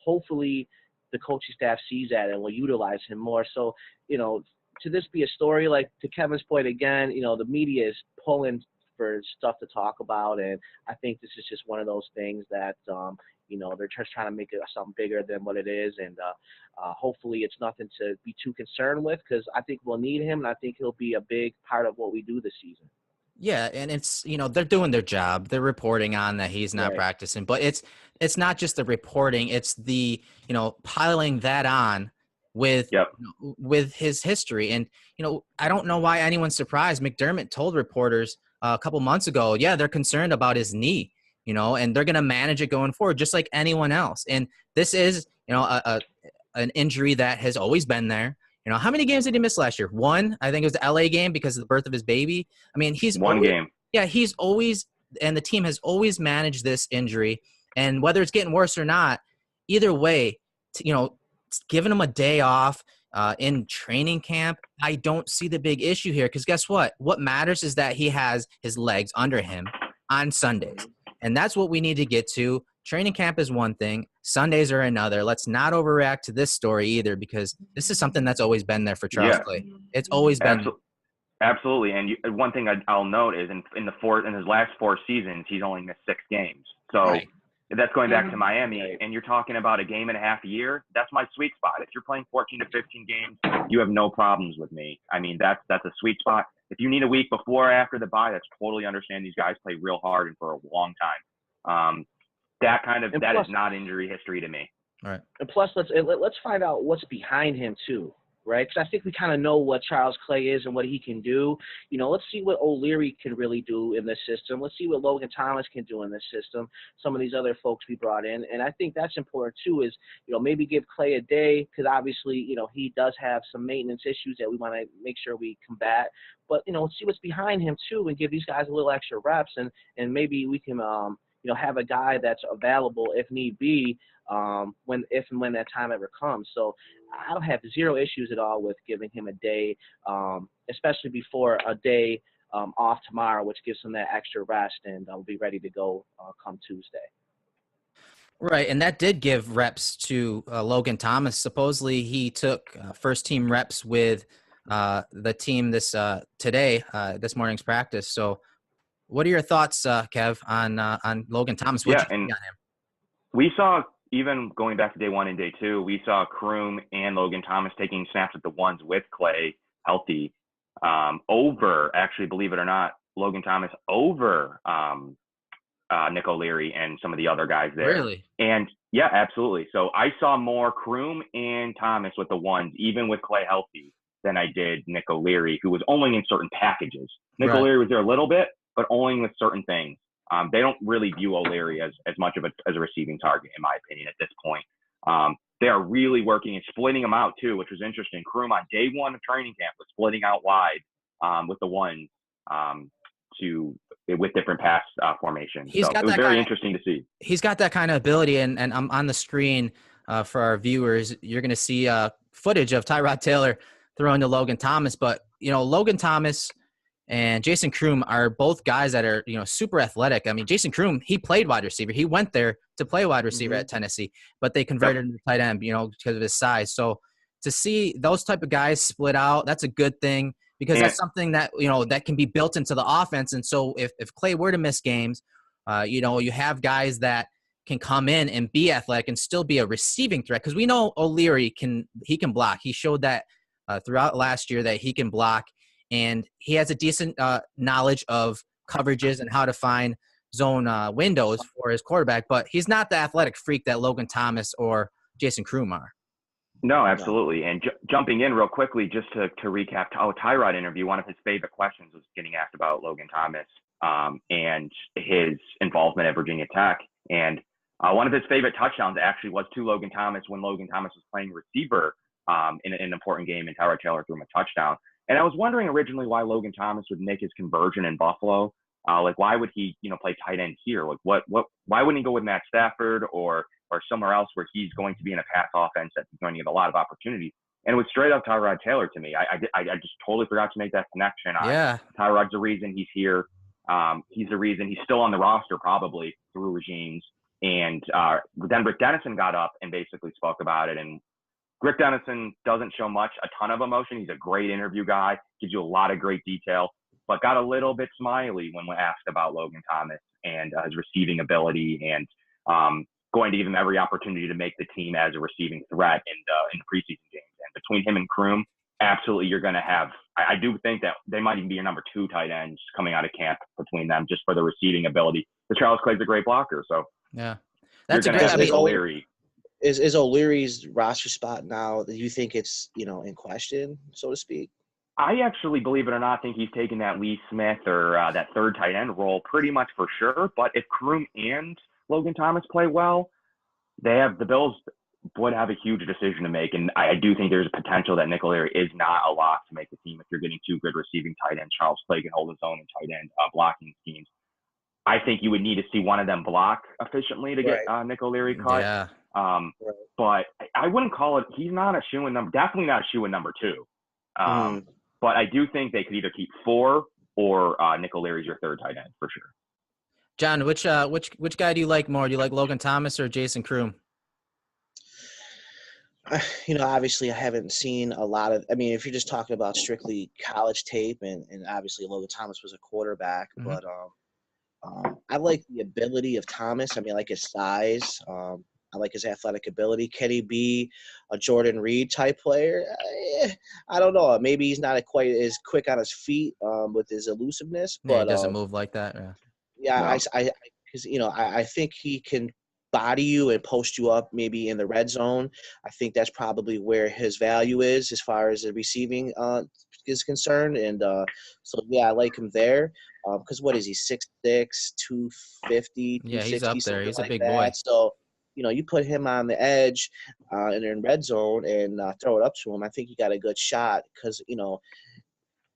hopefully the coaching staff sees that and will utilize him more. So, to this be a story, like to Kevin's point again, the media is pulling for stuff to talk about. And I think this is just one of those things that, they're just trying to make it something bigger than what it is. And hopefully it's nothing to be too concerned with because I think we'll need him. And I think he'll be a big part of what we do this season. Yeah, and it's, they're doing their job. They're reporting on that he's not practicing. But it's not just the reporting. It's the, piling that on with with his history. And, I don't know why anyone's surprised. McDermott told reporters a couple months ago, yeah, they're concerned about his knee, and they're going to manage it going forward just like anyone else. And this is, an injury that has always been there. How many games did he miss last year? 1. I think it was the LA game because of the birth of his baby. I mean, he's one game. Yeah, he's always, and the team has always managed this injury. And whether it's getting worse or not, either way, giving him a day off in training camp, I don't see the big issue here. Because guess what? What matters is that he has his legs under him on Sundays. And that's what we need to get to. Training camp is one thing. Sundays are another. Let's not overreact to this story either because this is something that's always been there for Charles Clay. It's always been. Absolutely. And one thing I'll note is in his last 4 seasons, he's only missed 6 games. So that's going back to Miami. And you're talking about a game and a half a year. That's my sweet spot. If you're playing 14 to 15 games, you have no problems with me. I mean, that's a sweet spot. If you need a week before or after the bye, that's totally understand. These guys play real hard and for a long time. That is not injury history to me. All right. And plus, let's find out what's behind him too, right? Because I think we kind of know what Charles Clay is and what he can do. Let's see what O'Leary can really do in this system. Let's see what Logan Thomas can do in this system. Some of these other folks we brought in, and I think that's important too. Is maybe give Clay a day because obviously he does have some maintenance issues that we want to make sure we combat. But let's see what's behind him too, and give these guys a little extra reps, and maybe we can have a guy that's available if need be, if and when that time ever comes. So I don't have 0 issues at all with giving him a day, especially before a day off tomorrow, which gives him that extra rest, and I'll be ready to go come Tuesday. Right, and that did give reps to Logan Thomas. Supposedly he took first-team reps with the team this morning's practice. So what are your thoughts, Kev, on Logan Thomas? What do you think on him? We saw, even going back to day 1 and day 2, we saw Kroom and Logan Thomas taking snaps at the ones with Clay healthy over, actually, believe it or not, Logan Thomas over Nick O'Leary and some of the other guys there. Really? And yeah, absolutely. So I saw more Kroom and Thomas with the ones, even with Clay healthy, than I did Nick O'Leary, who was only in certain packages. Nick O'Leary was there a little bit, but only with certain things. They don't really view O'Leary as much of a receiving target, in my opinion, at this point. They are really working and splitting them out too, which was interesting. Kroom on day 1 of training camp was splitting out wide with the ones with different pass formations. So it was very interesting to see. He's got that kind of ability, and I'm on the screen for our viewers. You're going to see footage of Tyrod Taylor throwing to Logan Thomas, but Logan Thomas and Jason Kroom are both guys that are, super athletic. I mean, Jason Kroom, he played wide receiver. He went there to play wide receiver at Tennessee, but they converted him to tight end, because of his size. So to see those type of guys split out, that's a good thing, because that's something that, that can be built into the offense. And so if Clay were to miss games, you have guys that can come in and be athletic and still be a receiving threat. Because we know O'Leary can block. He showed that throughout last year that he can block. And he has a decent knowledge of coverages and how to find zone windows for his quarterback. But he's not the athletic freak that Logan Thomas or Jason Kroom are. No, absolutely. And jumping in real quickly, just to recap Tyrod interview, one of his favorite questions was getting asked about Logan Thomas and his involvement at Virginia Tech. And one of his favorite touchdowns actually was to Logan Thomas when Logan Thomas was playing receiver in an important game, and Tyrod Taylor threw him a touchdown. And I was wondering originally why Logan Thomas would make his conversion in Buffalo. Why would he, play tight end here? Like, why wouldn't he go with Matt Stafford or somewhere else where he's going to be in a pass offense that's going to get a lot of opportunities? And it was straight up Tyrod Taylor to me. I just totally forgot to make that connection. Yeah. Tyrod's the reason he's here. He's the reason he's still on the roster, probably through regimes. And then Rick Dennison got up and basically spoke about it. And Rick Dennison doesn't show a ton of emotion. He's a great interview guy, gives you a lot of great detail, but got a little bit smiley when we asked about Logan Thomas and his receiving ability and going to give him every opportunity to make the team as a receiving threat in the preseason games. And between him and Kroom, absolutely you're going to have – I do think that they might even be your number 2 tight ends coming out of camp between them just for the receiving ability. But Charles Clay's a great blocker, so yeah. That's a great – O'Leary. Is O'Leary's roster spot now, do you think it's, in question, so to speak? I actually, believe it or not, think he's taken that Lee Smith or that third tight end role pretty much for sure. But if Kroom and Logan Thomas play well, the Bills would have a huge decision to make. And I do think there's a potential that Nick O'Leary is not a lock to make the team if you're getting 2 good receiving tight ends. Charles Clay can hold his own in tight end blocking schemes. I think you would need to see one of them block efficiently to get Nick O'Leary cut. Yeah. But I wouldn't call it – he's not a shoe-in number – definitely not a shoe-in number 2. But I do think they could either keep 4 or Nick O'Leary's your third tight end for sure. John, which guy do you like more? Do you like Logan Thomas or Jason Kroom? Obviously I haven't seen a lot of – I mean, if you're just talking about strictly college tape and obviously Logan Thomas was a quarterback, but I like the ability of Thomas. I mean, I like his size. I like his athletic ability. Can he be a Jordan Reed type player? I don't know. Maybe he's not quite as quick on his feet with his elusiveness. But he doesn't move like that. Yeah, because I think he can body you and post you up maybe in the red zone. I think that's probably where his value is as far as the receiving is concerned. And I like him there. Because what is he, 6'6", 250, yeah, he's up there. He's a big boy. So, you put him on the edge and in red zone and throw it up to him, I think you got a good shot because,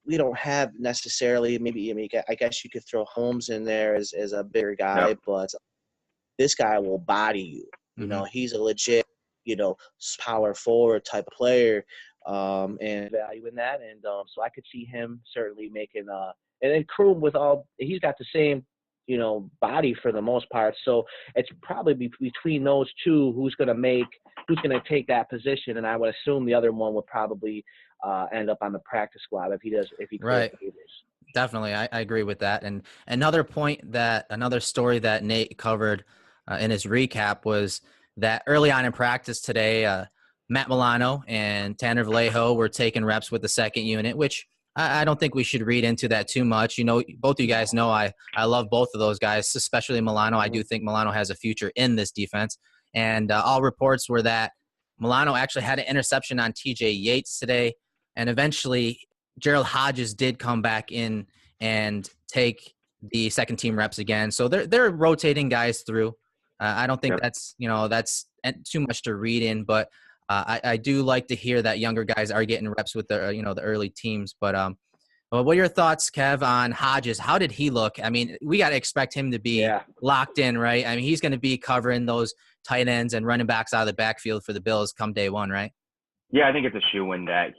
we don't have necessarily I guess you could throw Holmes in there as a bigger guy, but this guy will body you. He's a legit, power forward type player and value in that. And so I could see him certainly making and then Kroom he's got the same, body for the most part. So it's probably between those two who's going to take that position. And I would assume the other one would probably end up on the practice squad if he right. Definitely. I agree with that. And another story that Nate covered in his recap was that early on in practice today, Matt Milano and Tanner Vallejo were taking reps with the second unit, which I don't think we should read into that too much. Both of you guys know I love both of those guys, especially Milano. I do think Milano has a future in this defense. And all reports were that Milano actually had an interception on TJ Yates today. And eventually, Gerald Hodges did come back in and take the second team reps again. So they're rotating guys through. I don't think that's too much to read in, but I do like to hear that younger guys are getting reps with the the early teams. But what are your thoughts, Kev, on Hodges? How did he look? I mean, we got to expect him to be locked in, right? I mean, he's going to be covering those tight ends and running backs out of the backfield for the Bills come day one, right? Yeah, I think it's a shoo-in that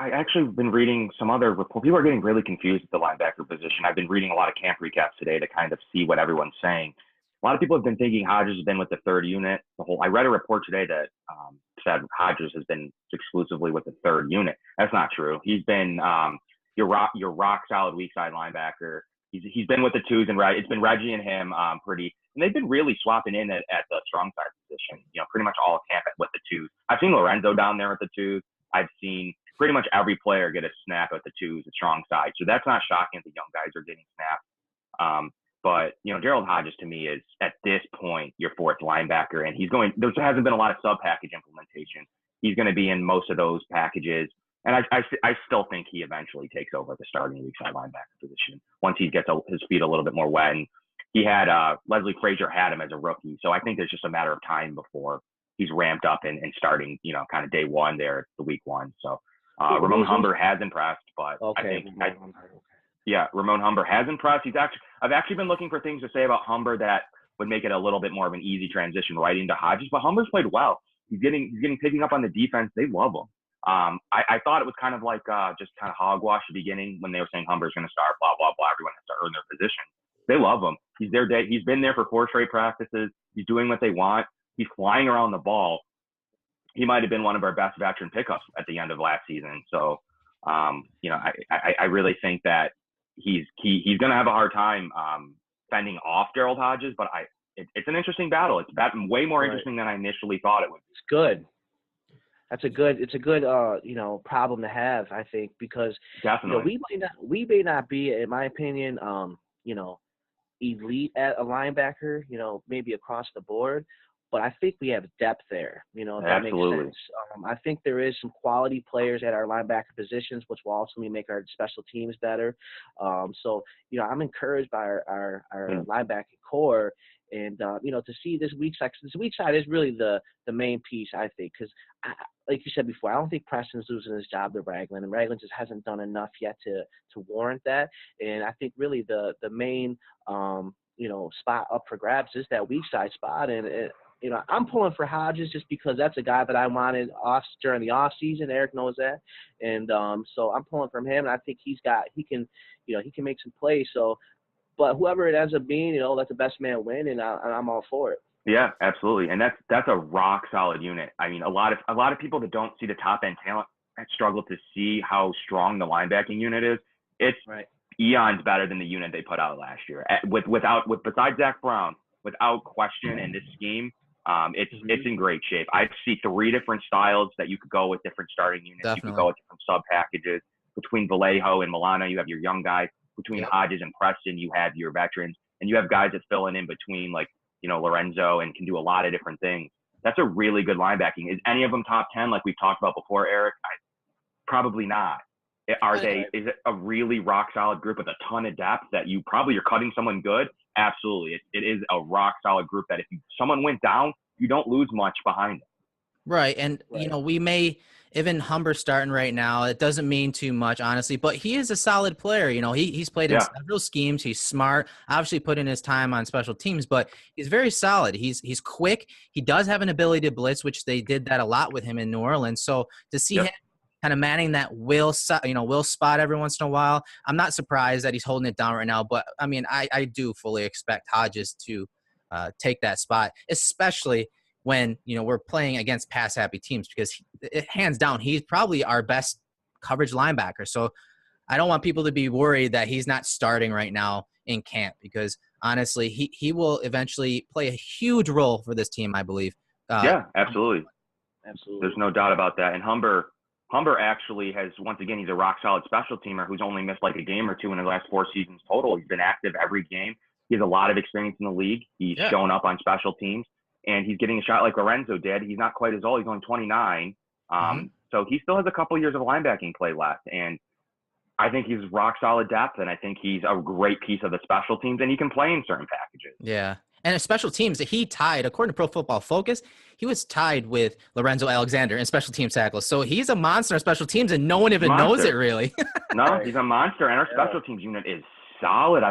I actually been reading some other reports. People are getting really confused at the linebacker position. I've been reading a lot of camp recaps today to kind of see what everyone's saying. A lot of people have been thinking Hodges has been with the third unit. I read a report today that said Hodges has been exclusively with the third unit. That's not true. He's been your rock solid weak side linebacker. He's been with the twos, and it's been Reggie and him and they've been really swapping in at the strong side position. Pretty much all of camp with the twos. I've seen Lorenzo down there with the twos. I've seen pretty much every player get a snap at the twos, the strong side. So that's not shocking that the young guys are getting snaps. But Gerald Hodges to me is at this point your fourth linebacker, and there hasn't been a lot of sub package implementation. He's going to be in most of those packages. And I still think he eventually takes over the starting weak side linebacker position once he gets his feet a little bit more wet. And he had Leslie Frazier had him as a rookie, so I think there's just a matter of time before he's ramped up and starting, kind of day one there, the week one. So Ramon Humber has impressed, but Ramon Humber has impressed. I've actually been looking for things to say about Humber that would make it a little bit more of an easy transition right into Hodges, but Humber's played well. He's picking up on the defense. They love him. I thought it was kind of like just kind of hogwash at the beginning when they were saying Humber's going to start, blah, blah, blah. Everyone has to earn their position. They love him. He's their day. He's been there for 4 straight practices. He's doing what they want. He's flying around the ball. He might have been one of our best veteran pickups at the end of last season. So, I really think that he's going to have a hard time fending off Gerald Hodges, but it's an interesting battle. It's way more interesting than I initially thought it would be. It's good. It's a good problem to have, I think, because definitely we may not be, in my opinion, elite at a linebacker, maybe across the board, but I think we have depth there. If that makes sense. I think there is some quality players at our linebacker positions, which will ultimately make our special teams better. So I'm encouraged by our linebacking core. And, to see this weak side is really the main piece, I think, because like you said before, I don't think Preston's losing his job to Ragland, and Ragland just hasn't done enough yet to warrant that. And I think really the main, spot up for grabs is that weak side spot. And, I'm pulling for Hodges just because that's a guy that I wanted during the off season. Eric knows that. And so I'm pulling from him, and I think he can make some plays. So, but whoever it ends up being, let the best man win, and I'm all for it. Yeah, absolutely, and that's a rock solid unit. I mean, a lot of people that don't see the top end talent struggle to see how strong the linebacking unit is. It's eons better than the unit they put out last year. Besides Zach Brown, without question, in this scheme, it's in great shape. I see 3 different styles that you could go with, different starting units. Definitely. You could go with different sub packages. Between Vallejo and Milano, you have your young guys. Between Hodges and Preston, you have your veterans, and you have guys that fill in between, like, Lorenzo, and can do a lot of different things. That's a really good linebacking. Is any of them top 10 like we've talked about before, Eric? Probably not. Is it a really rock solid group with a ton of depth that you're cutting someone good? Absolutely. It is a rock solid group that if someone went down, you don't lose much behind it. Right. And, we may, even Humber starting right now, it doesn't mean too much, honestly, but he is a solid player. He's played in several schemes. He's smart, obviously put in his time on special teams, but he's very solid. He's quick. He does have an ability to blitz, which they did that a lot with him in New Orleans. So to see him kind of manning that will spot every once in a while, I'm not surprised that he's holding it down right now. But, I mean, I do fully expect Hodges to take that spot, especially – when, we're playing against pass-happy teams, because hands down, he's probably our best coverage linebacker. So I don't want people to be worried that he's not starting right now in camp, because honestly, he will eventually play a huge role for this team, I believe. Yeah, absolutely. Absolutely. There's no doubt about that. And Humber actually has, once again, he's a rock solid special teamer who's only missed like a game or two in the last 4 seasons total. He's been active every game. He has a lot of experience in the league. He's shown up on special teams, and he's getting a shot like Lorenzo did. He's not quite as old. He's only 29. So he still has a couple years of linebacking play left. And I think he's rock solid depth, and I think he's a great piece of the special teams, and he can play in certain packages. Yeah. And in special teams, he tied, according to Pro Football Focus, he was tied with Lorenzo Alexander in special team tackles. So he's a monster in special teams, and no one even knows it, really. No, he's a monster, and our special teams unit is solid.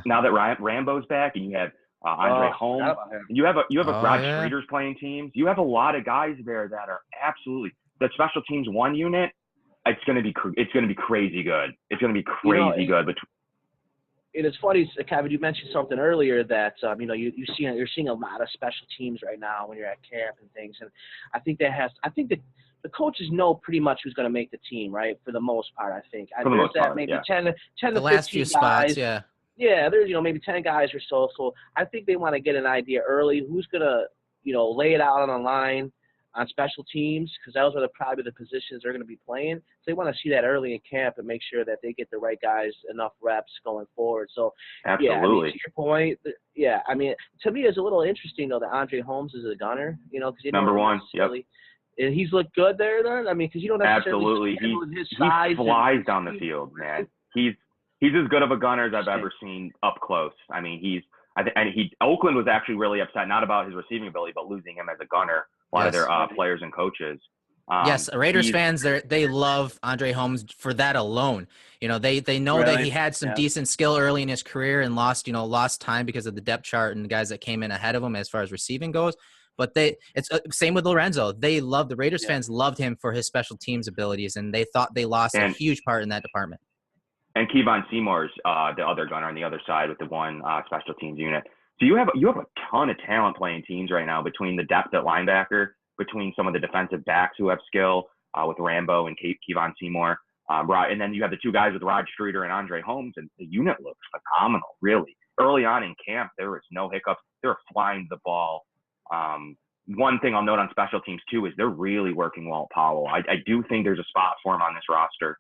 Now that Rambo's back, and you have Andre Holmes, you have Rod Streater's playing teams. You have a lot of guys there that are absolutely the special teams one unit. It's going to be crazy good. It's going to be crazy good. And it's funny, Kevin, you mentioned something earlier that you're seeing a lot of special teams right now when you're at camp and things, and I think the coaches know pretty much who's going to make the team, right? For the most part, I think. For the most part, maybe yeah. 10 to the 15 last few guys. spots, yeah. Yeah, there's maybe 10 guys or so. So I think they want to get an idea early who's going to lay it out on the line on special teams, because those are probably the positions they're going to be playing. So they want to see that early in camp and make sure that they get the right guys enough reps going forward. So, absolutely. To your point, to me it's a little interesting, though, that Andre Holmes is a gunner, because number one, yep. And he's looked good there, though. Because you don't necessarily absolutely. His size he flies down the field, man. He's as good of a gunner as I've ever seen up close. Oakland was actually really upset, not about his receiving ability, but losing him as a gunner. A lot of their players and coaches. Yes, Raiders fans, they love Andre Holmes for that alone. They know that he had some decent skill early in his career and lost time because of the depth chart and the guys that came in ahead of him as far as receiving goes. But it's same with Lorenzo. The Raiders fans loved him for his special teams abilities, and they thought they lost a huge part in that department. And Kevon Seymour's the other gunner on the other side with the one special teams unit. So you have a ton of talent playing teams right now between the depth at linebacker, between some of the defensive backs who have skill with Rambo and Kevon Seymour. And then you have the two guys with Rod Streater and Andre Holmes, and the unit looks phenomenal, really. Early on in camp, there was no hiccups. They were flying the ball. One thing I'll note on special teams, too, is they're really working Walt Powell. I do think there's a spot for him on this roster.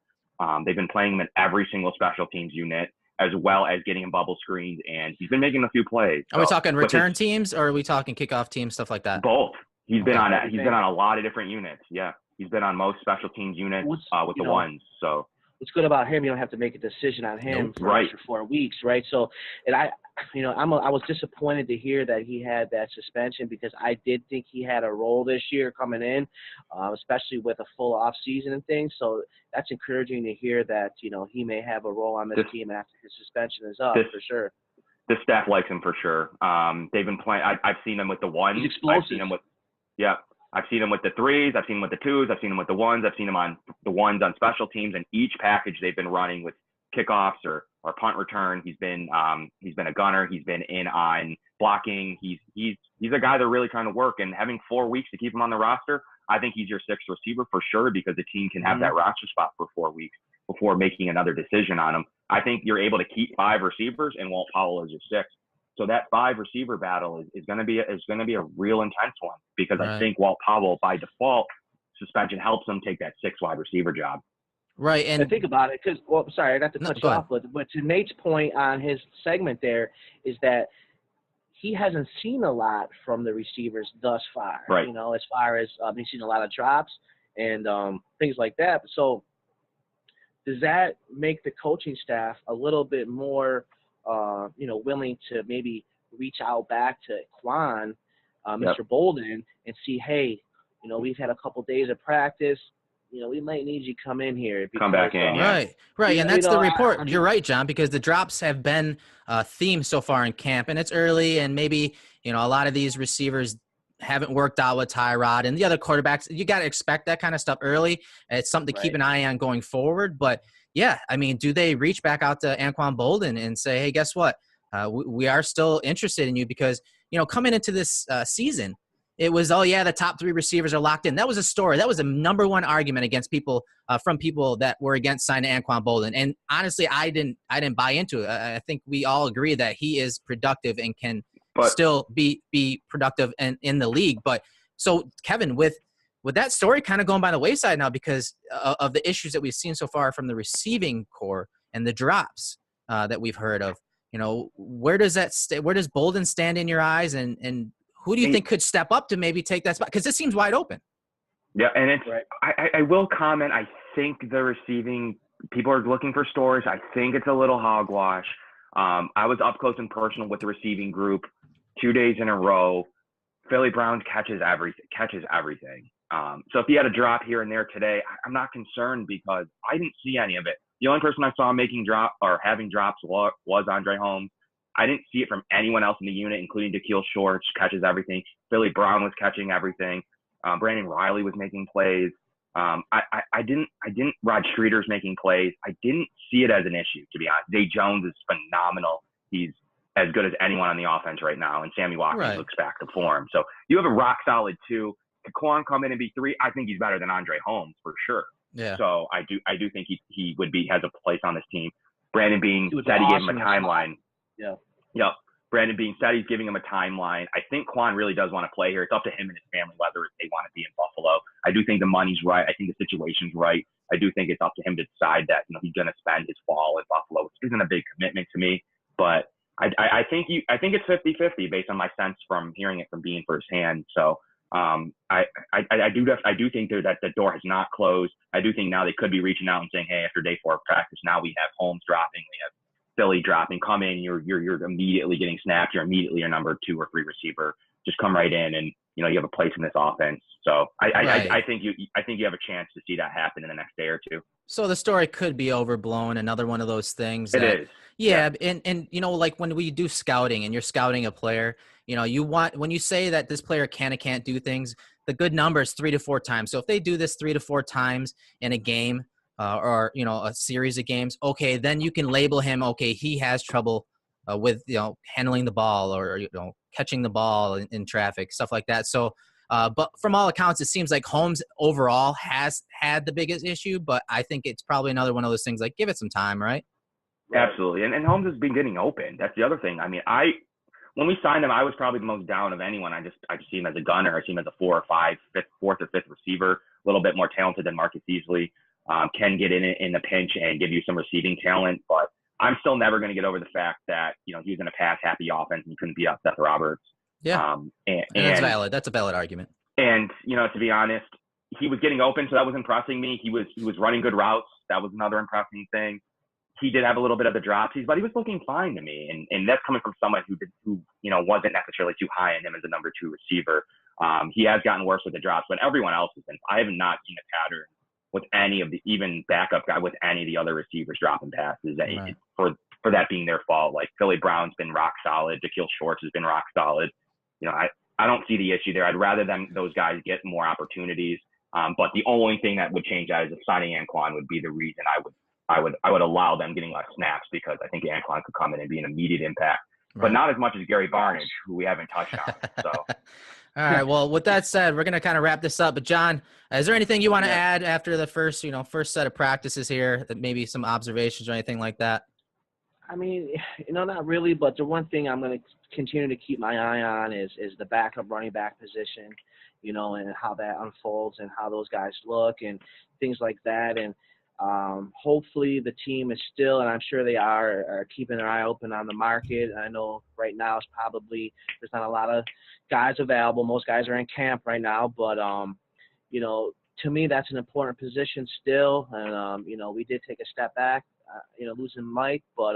They've been playing him in every single special teams unit, as well as getting him bubble screens, and he's been making a few plays. Are we talking return teams, or are we talking kickoff teams, stuff like that? Both. He's been on a lot of different units. Yeah, he's been on most special teams units with the ones. So what's good about him, you don't have to make a decision on him for 4 weeks, right? So, and I was disappointed to hear that he had that suspension, because I did think he had a role this year coming in, especially with a full off season and things. So that's encouraging to hear that he may have a role on this team after his suspension is up, for sure. This staff likes him for sure. They've been playing. I've seen him with the ones. He's explosive. I've seen him with the threes. I've seen him with the twos. I've seen him with the ones. I've seen him on the ones on special teams, and each package they've been running with kickoffs or punt return. He's been a gunner. He's been in on blocking. He's a guy they're really trying to work, and having 4 weeks to keep him on the roster, I think he's your sixth receiver for sure, because the team can have that roster spot for 4 weeks before making another decision on him. I think you're able to keep 5 receivers, and Walt Powell is your sixth. So that 5 receiver battle is going to be a real intense one, because I think Walt Powell, by default, suspension helps him take that 6 wide receiver job. Right. And think about it, because, sorry, I got to cut you off, but to Nate's point on his segment there is that he hasn't seen a lot from the receivers thus far. Right. As far as he's seen a lot of drops and things like that. So does that make the coaching staff a little bit more willing to maybe reach out back to Quan, Mr. Bolden, and see, hey, we've had a couple days of practice. We might need you to come in here. Come back in. Right. And that's the report. You're right, John, because the drops have been a theme so far in camp, and it's early, and maybe, a lot of these receivers haven't worked out with Tyrod and the other quarterbacks. You got to expect that kind of stuff early. It's something to keep an eye on going forward. But, yeah, do they reach back out to Anquan Bolden and say, hey, guess what? We are still interested in you, because, coming into this season, it was, oh yeah, the top 3 receivers are locked in. That was a story. That was a number one argument against people from people that were against signing Anquan Bolden. And honestly, I didn't buy into it. I think we all agree that he is productive and can still be productive in the league. But so Kevin, with that story kind of going by the wayside now because of the issues that we've seen so far from the receiving core and the drops that we've heard of, where does Bolden stand in your eyes, and who do you think could step up to maybe take that spot? Because this seems wide open. Yeah, and it's I will comment. I think the receiving people are looking for stories. I think it's a little hogwash. I was up close and personal with the receiving group 2 days in a row. Philly Brown catches everything. So if he had a drop here and there today, I'm not concerned because I didn't see any of it. The only person I saw making having drops was Andre Holmes. I didn't see it from anyone else in the unit, including Dakeil Shorts, catches everything. Philly Brown was catching everything. Brandon Riley was making plays. I didn't. Rod Streater's making plays. I didn't see it as an issue, to be honest. Zay Jones is phenomenal. He's as good as anyone on the offense right now, and Sammy Watkins looks back to form. So you have a rock solid 2. Could Quan come in and be 3? I think he's better than Andre Holmes for sure. Yeah. So I do think he has a place on this team. Brandon Bean said he gave him a timeline. Yeah. Yep. Brandon Bean said he's giving him a timeline. I think Quan really does want to play here. It's up to him and his family whether they want to be in Buffalo. I do think the money's right. I think the situation's right. I do think it's up to him to decide that he's going to spend his fall in Buffalo, which isn't a big commitment to me. But I think it's 50-50 based on my sense from hearing it from Bean firsthand. So I do think that the door has not closed. I do think now they could be reaching out and saying, hey, after day 4 of practice, now we have Holmes dropping, we have Philly dropping, come in, you're immediately getting snapped, you're immediately your number 2 or 3 receiver. Just come right in and you have a place in this offense. So I think you have a chance to see that happen in the next day or 2. So the story could be overblown. Another one of those things. It is. Yeah. And like when we do scouting and you're scouting a player, when you say that this player can and can't do things, the good number is 3 to 4 times. So if they do this 3 to 4 times in a game, or a series of games, okay, then you can label him, okay, he has trouble with handling the ball or catching the ball in traffic, stuff like that. So but from all accounts, it seems like Holmes overall has had the biggest issue, but I think it's probably another one of those things, like, give it some time, right? Absolutely. And Holmes has been getting open. That's the other thing. I mean, when we signed him, I was probably the most down of anyone. I just see him as a gunner. I see him as a 4 or 5, 5th, 4th or 5th receiver, a little bit more talented than Marcus Beasley. Can get in the pinch and give you some receiving talent, but I'm still never going to get over the fact that he was in a pass-happy offense and he couldn't beat out Seth Roberts. Yeah, and that's valid. That's a valid argument. And to be honest, he was getting open, so that was impressing me. He was running good routes. That was another impressing thing. He did have a little bit of the dropsies, but he was looking fine to me, and that's coming from someone who wasn't necessarily too high on him as a number 2 receiver. He has gotten worse with the drops, but everyone else has been. I have not seen a pattern with any of the even backup guy with any of the other receivers dropping passes for that being their fault. Like Philly Brown's been rock solid. Dakeil Shorts has been rock solid. I don't see the issue there. I'd rather those guys get more opportunities. But the only thing that would change that is if signing Anquan would be the reason I would allow them getting less snaps, because I think Anquan could come in and be an immediate impact, but not as much as Gary Barnage, who we haven't touched on. So. All right. Well, with that said, we're going to kind of wrap this up. But John, is there anything you want to add after the first set of practices here, that maybe some observations or anything like that? I mean, not really, but the one thing I'm going to continue to keep my eye on is the backup running back position, and how that unfolds and how those guys look and things like that. And hopefully the team is still, and I'm sure they are keeping their eye open on the market. I know right now there's not a lot of guys available. Most guys are in camp right now, but to me that's an important position still. And we did take a step back, losing Mike, but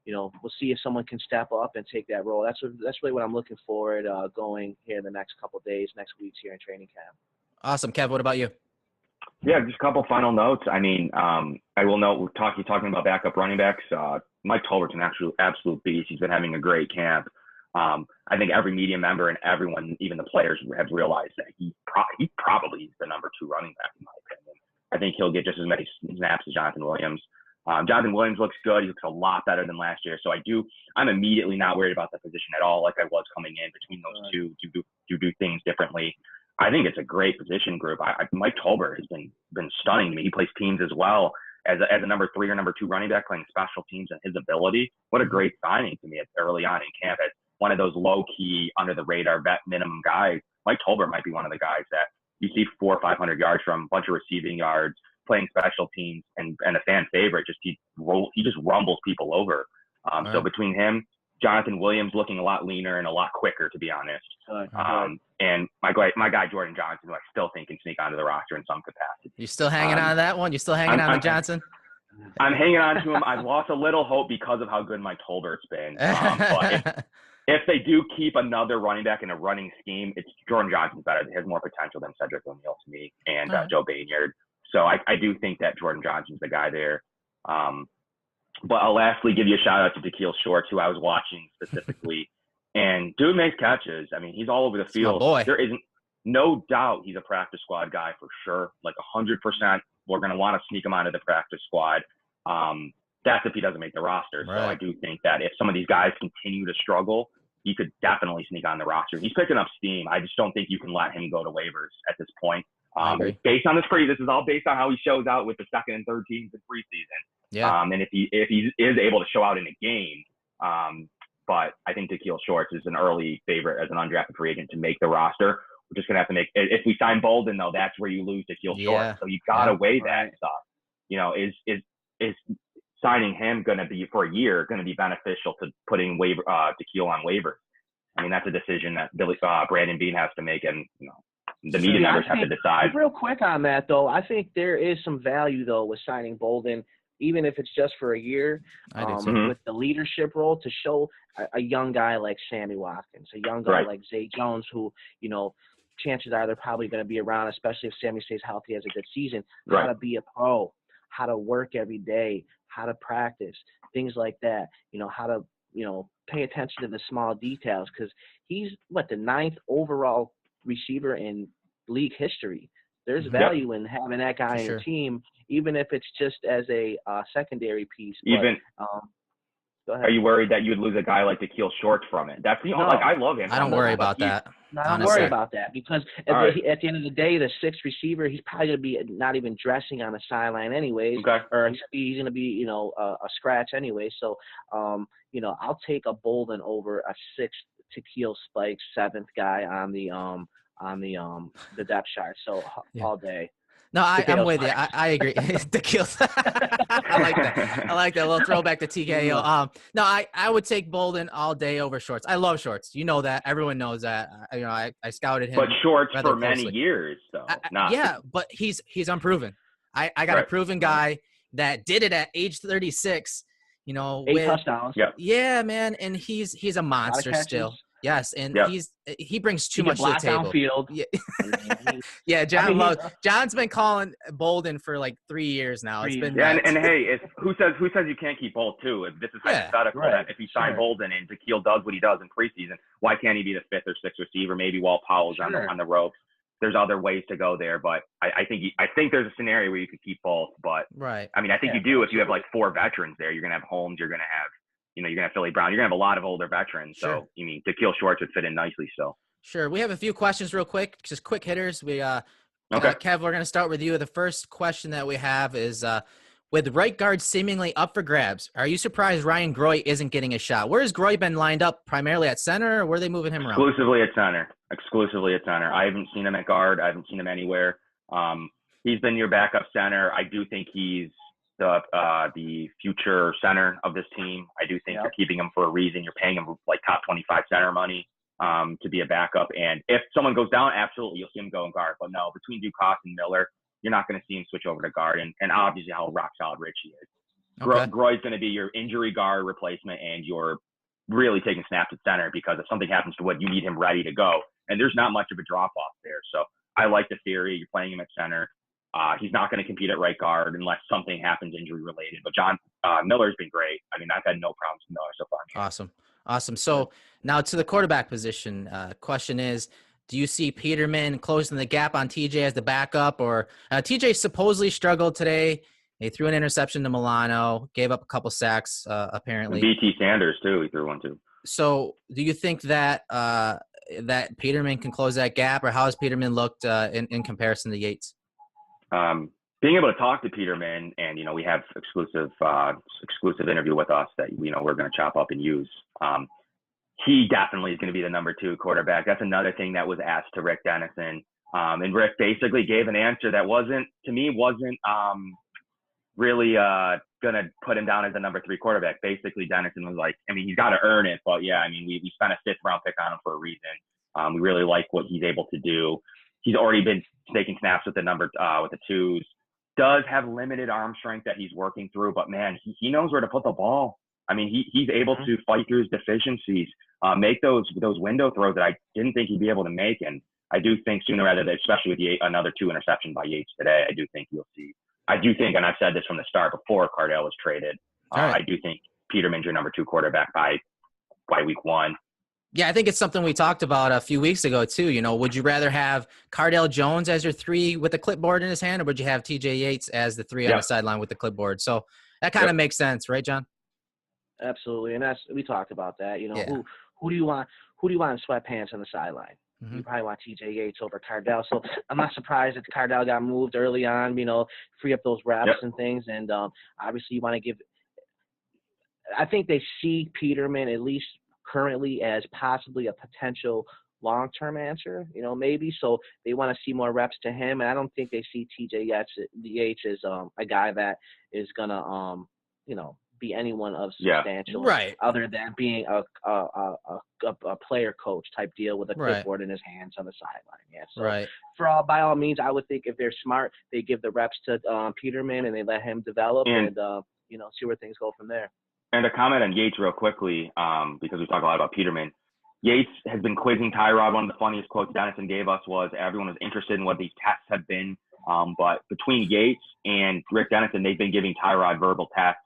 we'll see if someone can step up and take that role. That's really what I'm looking forward going here in the next couple of days, next weeks here in training camp. Awesome, Kev. What about you? Yeah, just a couple final notes. I mean, I will note, talking about backup running backs. Mike Tolbert's an absolute beast. He's been having a great camp. I think every media member and everyone, even the players, have realized that he probably is the number 2 running back, in my opinion. I think he'll get just as many snaps as Jonathan Williams. Jonathan Williams looks good. He looks a lot better than last year. So I'm immediately not worried about the position at all, like I was coming in between those two. do things differently. I think it's a great position group. Mike Tolbert has been stunning to me. He plays teams as well as a number 3 or number 2 running back, playing special teams, and his ability. What a great signing to me early on in camp as one of those low key, under the radar vet minimum guys. Mike Tolbert might be one of the guys that you see 400 or 500 yards from, a bunch of receiving yards, playing special teams, and a fan favorite. He just rumbles people over. So between him, Jonathan Williams looking a lot leaner and a lot quicker, to be honest. And my guy Jordan Johnson, who I still think can sneak onto the roster in some capacity. You still hanging on to that one? You still hanging on to Johnson? I'm hanging on to him. I've lost a little hope because of how good Mike Tolbert's been. But if they do keep another running back in a running scheme, it's Jordan Johnson's better. He has more potential than Cedric O'Neal to me and Joe Bayard. So I do think that Jordan Johnson's the guy there. But I'll lastly give you a shout out to Dakeil Shorts, who I was watching specifically. And dude makes catches. I mean, he's all over the field. There isn't no doubt he's a practice squad guy for sure. Like 100%. We're going to want to sneak him onto the practice squad. That's if he doesn't make the roster. So I do think that if some of these guys continue to struggle, he could definitely sneak on the roster. He's picking up steam. I just don't think you can let him go to waivers at this point. Based on this is all based on how he shows out with the second and third teams in preseason. Yeah. And if he is able to show out in a game, but I think Dakeil Shorts is an early favorite as an undrafted free agent to make the roster. We're just gonna have to make. If we sign Bolden, though, that's where you lose Dakeil Shorts. So you gotta weigh that stuff. You know, is signing him gonna be for a year gonna be beneficial to putting Dakeil on waivers? I mean, that's a decision that Brandon Beane has to make, and the media members have to decide. Real quick on that, though, I think there is some value though with signing Bolden, even if it's just for a year, with the leadership role to show a young guy like Sammy Watkins, a young guy like Zay Jones, who, chances are they're probably going to be around, especially if Sammy stays healthy, has a good season, how to be a pro, how to work every day, how to practice, things like that, how to, pay attention to the small details, because he's, the 9th overall receiver in league history. There's value in having that guy in your team, even if it's just as a secondary piece. Go ahead. Are you worried that you would lose a guy like Dakeil Shorts from it? That's I love him. I don't worry about that. I don't worry about that because at the end of the day, the 6th receiver, he's probably going to be not even dressing on the sideline anyways, or he's going to be, a scratch anyway. So, I'll take a Bolden over a 6th Dakeil Spike 7th guy on the depth chart. So all day. No, I'm with you. I agree. Dakeil. I like that. I like that little throwback to TKO. No, I would take Bolden all day over Shorts. I love Shorts. You know that. Everyone knows that. I scouted him. But Shorts for many years, though. But he's unproven. I got a proven guy that did it at age 36. 8 touchdowns. Yeah, man, and he's a monster still. Yes, and he brings too much to the table. Downfield. Yeah, John's been calling Bolden for like 3 years now. It's been and hey, who says you can't keep both too? If this is hypothetical, that if you sign Bolden and Dakeil does what he does in preseason, why can't he be the 5th or 6th receiver? Maybe Walt Powell's on the ropes. There's other ways to go there, but I think there's a scenario where you could keep both. But I mean, I think you do if you have like 4 veterans there. You're gonna have Holmes. You're gonna have you're going to have Philly Brown. You're going to have a lot of older veterans. So, Dakeil Shorts would fit in nicely still. Sure. We have a few questions real quick, just quick hitters. Kev, we're going to start with you. The first question that we have is, with right guard seemingly up for grabs, are you surprised Ryan Groy isn't getting a shot? Where has Groy been lined up, primarily at center, or where are they moving him around? Exclusively at center. I haven't seen him at guard. I haven't seen him anywhere. He's been your backup center. I do think he's the future center of this team. I do think you're keeping him for a reason. You're paying him like top 25 center money to be a backup. And if someone goes down, absolutely, you'll see him go in guard. But no, between Dukas and Miller, you're not going to see him switch over to guard. And obviously how rock solid Richie is. Groy's going to be your injury guard replacement, and you're really taking snaps at center because if something happens to Wood, you need him ready to go. And there's not much of a drop-off there. So I like the theory. You're playing him at center. He's not going to compete at right guard unless something happens injury related. But John Miller's been great. I mean, I've had no problems with Miller so far. Awesome. So now to the quarterback position. Question is, do you see Peterman closing the gap on TJ as the backup, or TJ supposedly struggled today? He threw an interception to Milano, gave up a couple sacks apparently. BT Sanders too. He threw one too. So do you think that that Peterman can close that gap, or how has Peterman looked in comparison to Yates? Being able to talk to Peterman, and we have exclusive interview with us that we're going to chop up and use. He definitely is going to be the number 2 quarterback. That's another thing that was asked to Rick Dennison, and Rick basically gave an answer that wasn't really going to put him down as the number 3 quarterback. Basically, Dennison was like, he's got to earn it, but yeah, we spent a 5th round pick on him for a reason. We really like what he's able to do. He's already been taking snaps with the with the 2s. Does have limited arm strength that he's working through, but man, he knows where to put the ball. He's able to fight through his deficiencies, make those window throws that I didn't think he'd be able to make. And I do think sooner rather than, especially with another 2 interception by Yates today, I do think you'll see. I do think, and I've said this from the start before Cardale was traded, right. I do think Peterman's your number 2 quarterback by week 1. Yeah, I think it's something we talked about a few weeks ago too. Would you rather have Cardale Jones as your 3 with a clipboard in his hand, or would you have TJ Yates as the 3 on the sideline with the clipboard? So that kind of makes sense, right, John? Absolutely, and we talked about that. Who do you want? Who do you want in sweatpants on the sideline? You probably want TJ Yates over Cardale. So I'm not surprised that Cardale got moved early on. Free up those reps and things, and obviously you want to give. I think they see Peterman at least currently as possibly a potential long-term answer, maybe. So they want to see more reps to him. And I don't think they see TJ Yates as a guy that is going to, be anyone of substantial other than being a player coach type deal with a clipboard in his hands on the sideline. Yeah. So by all means, I would think if they're smart, they give the reps to Peterman and they let him develop and see where things go from there. And a comment on Yates real quickly, because we talk a lot about Peterman. Yates has been quizzing Tyrod. One of the funniest quotes Dennison gave us was everyone was interested in what these tests have been. But between Yates and Rick Dennison, they've been giving Tyrod verbal tests.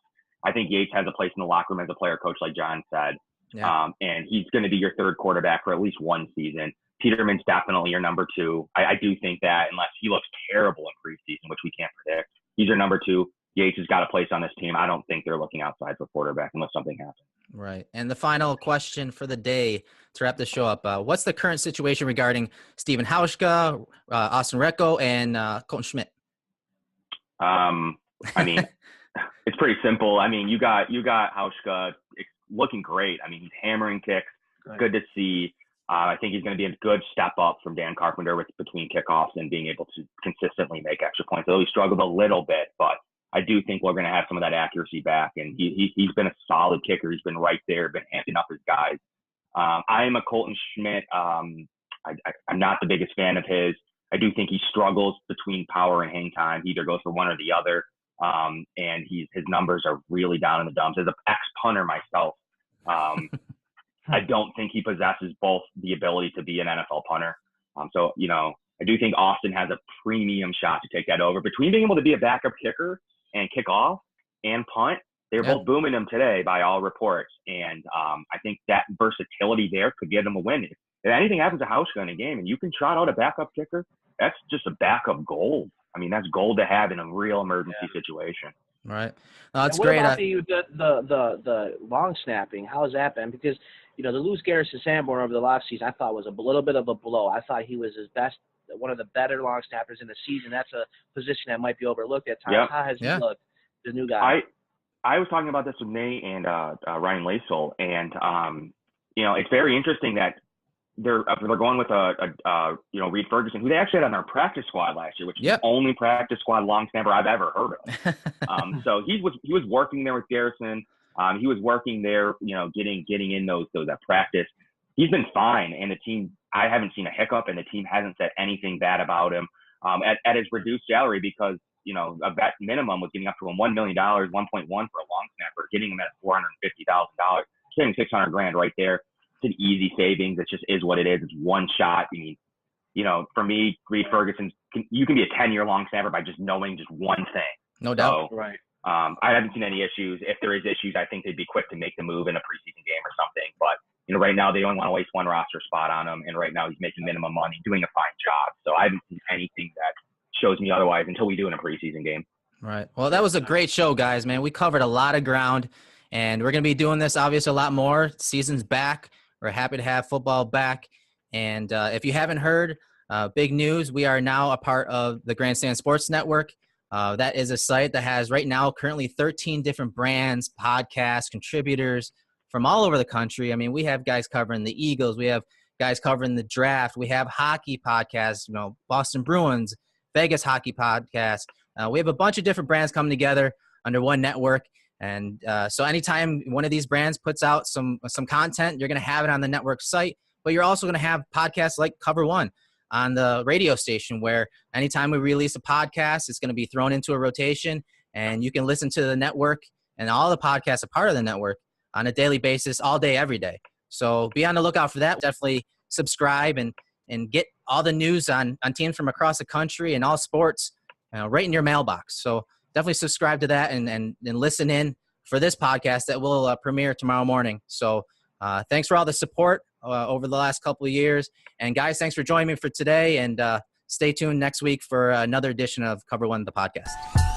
I think Yates has a place in the locker room as a player coach, like John said. Yeah. And he's going to be your 3rd quarterback for at least 1 season. Peterman's definitely your number 2. I do think that unless he looks terrible in preseason, which we can't predict, he's your number 2. Yates has got a place on this team. I don't think they're looking outside for quarterback unless something happens. Right. And the final question for the day to wrap the show up, what's the current situation regarding Steven Hauschka, Austin Recco, and Colton Schmidt? It's pretty simple. You got Hauschka looking great. He's hammering kicks. Right. Good to see. I think he's going to be a good step up from Dan Carpenter between kickoffs and being able to consistently make extra points. Although he struggled a little bit, but I do think we're going to have some of that accuracy back. And he's been a solid kicker. He's been right there, been handing up his guys. I am a Colton Schmidt. I'm not the biggest fan of his. I do think he struggles between power and hang time. He either goes for one or the other. And his numbers are really down in the dumps. As an ex-punter myself, I don't think he possesses both the ability to be an NFL punter. So I do think Austin has a premium shot to take that over. Between being able to be a backup kicker and kick off and punt, they're both booming him today by all reports. And I think that versatility there could get him a win. If anything happens to Hauschka in a game and you can trot out a backup kicker, that's just a backup gold. That's gold to have in a real emergency situation. Right. No, that's great. What about the long snapping? How has that been? Because, to lose Garrison Sanborn over the last season, I thought was a little bit of a blow. I thought he was his best, one of the better long snappers in the season. That's a position that might be overlooked at times. Yep. How has he looked, the new guy? I was talking about this with Nate and Ryan Lasel, and it's very interesting that they're going with Reed Ferguson, who they actually had on our practice squad last year, which is the only practice squad long snapper I've ever heard of. So he was working there with Garrison. He was working there, getting in those at practice. He's been fine, and the team, I haven't seen a hiccup, and the team hasn't said anything bad about him at his reduced salary, because a vet minimum was getting up to him $1 million, 1.1 for a long snapper, getting him at $450,000, saving $600,000 right there. It's an easy savings. It just is what it is. It's one shot. For me, Reed Ferguson, you can be a 10-year long snapper by just knowing just one thing. No doubt. So, right. I haven't seen any issues. If there is issues, I think they'd be quick to make the move in a preseason game or something. But, right now they don't want to waste one roster spot on him. And right now he's making minimum money, doing a fine job. So I haven't seen anything that shows me otherwise until we do in a preseason game. Right. Well, that was a great show, guys, man. We covered a lot of ground, and we're going to be doing this obviously a lot more. Season's back. We're happy to have football back. And if you haven't heard, big news, we are now a part of the Grandstand Sports Network. That is a site that has right now currently 13 different brands, podcasts, contributors from all over the country. I mean, we have guys covering the Eagles. We have guys covering the draft. We have hockey podcasts, Boston Bruins, Vegas hockey podcast. We have a bunch of different brands coming together under one network. And so anytime one of these brands puts out some content, you're going to have it on the network site, but you're also going to have podcasts like Cover One on the radio station, where anytime we release a podcast, it's going to be thrown into a rotation, and you can listen to the network and all the podcasts are part of the network on a daily basis, all day, every day. So be on the lookout for that. Definitely subscribe and get all the news on teams from across the country and all sports right in your mailbox. So definitely subscribe to that and listen in for this podcast that will premiere tomorrow morning. So thanks for all the support over the last couple of years. And guys, thanks for joining me for today. And stay tuned next week for another edition of Cover One, the podcast.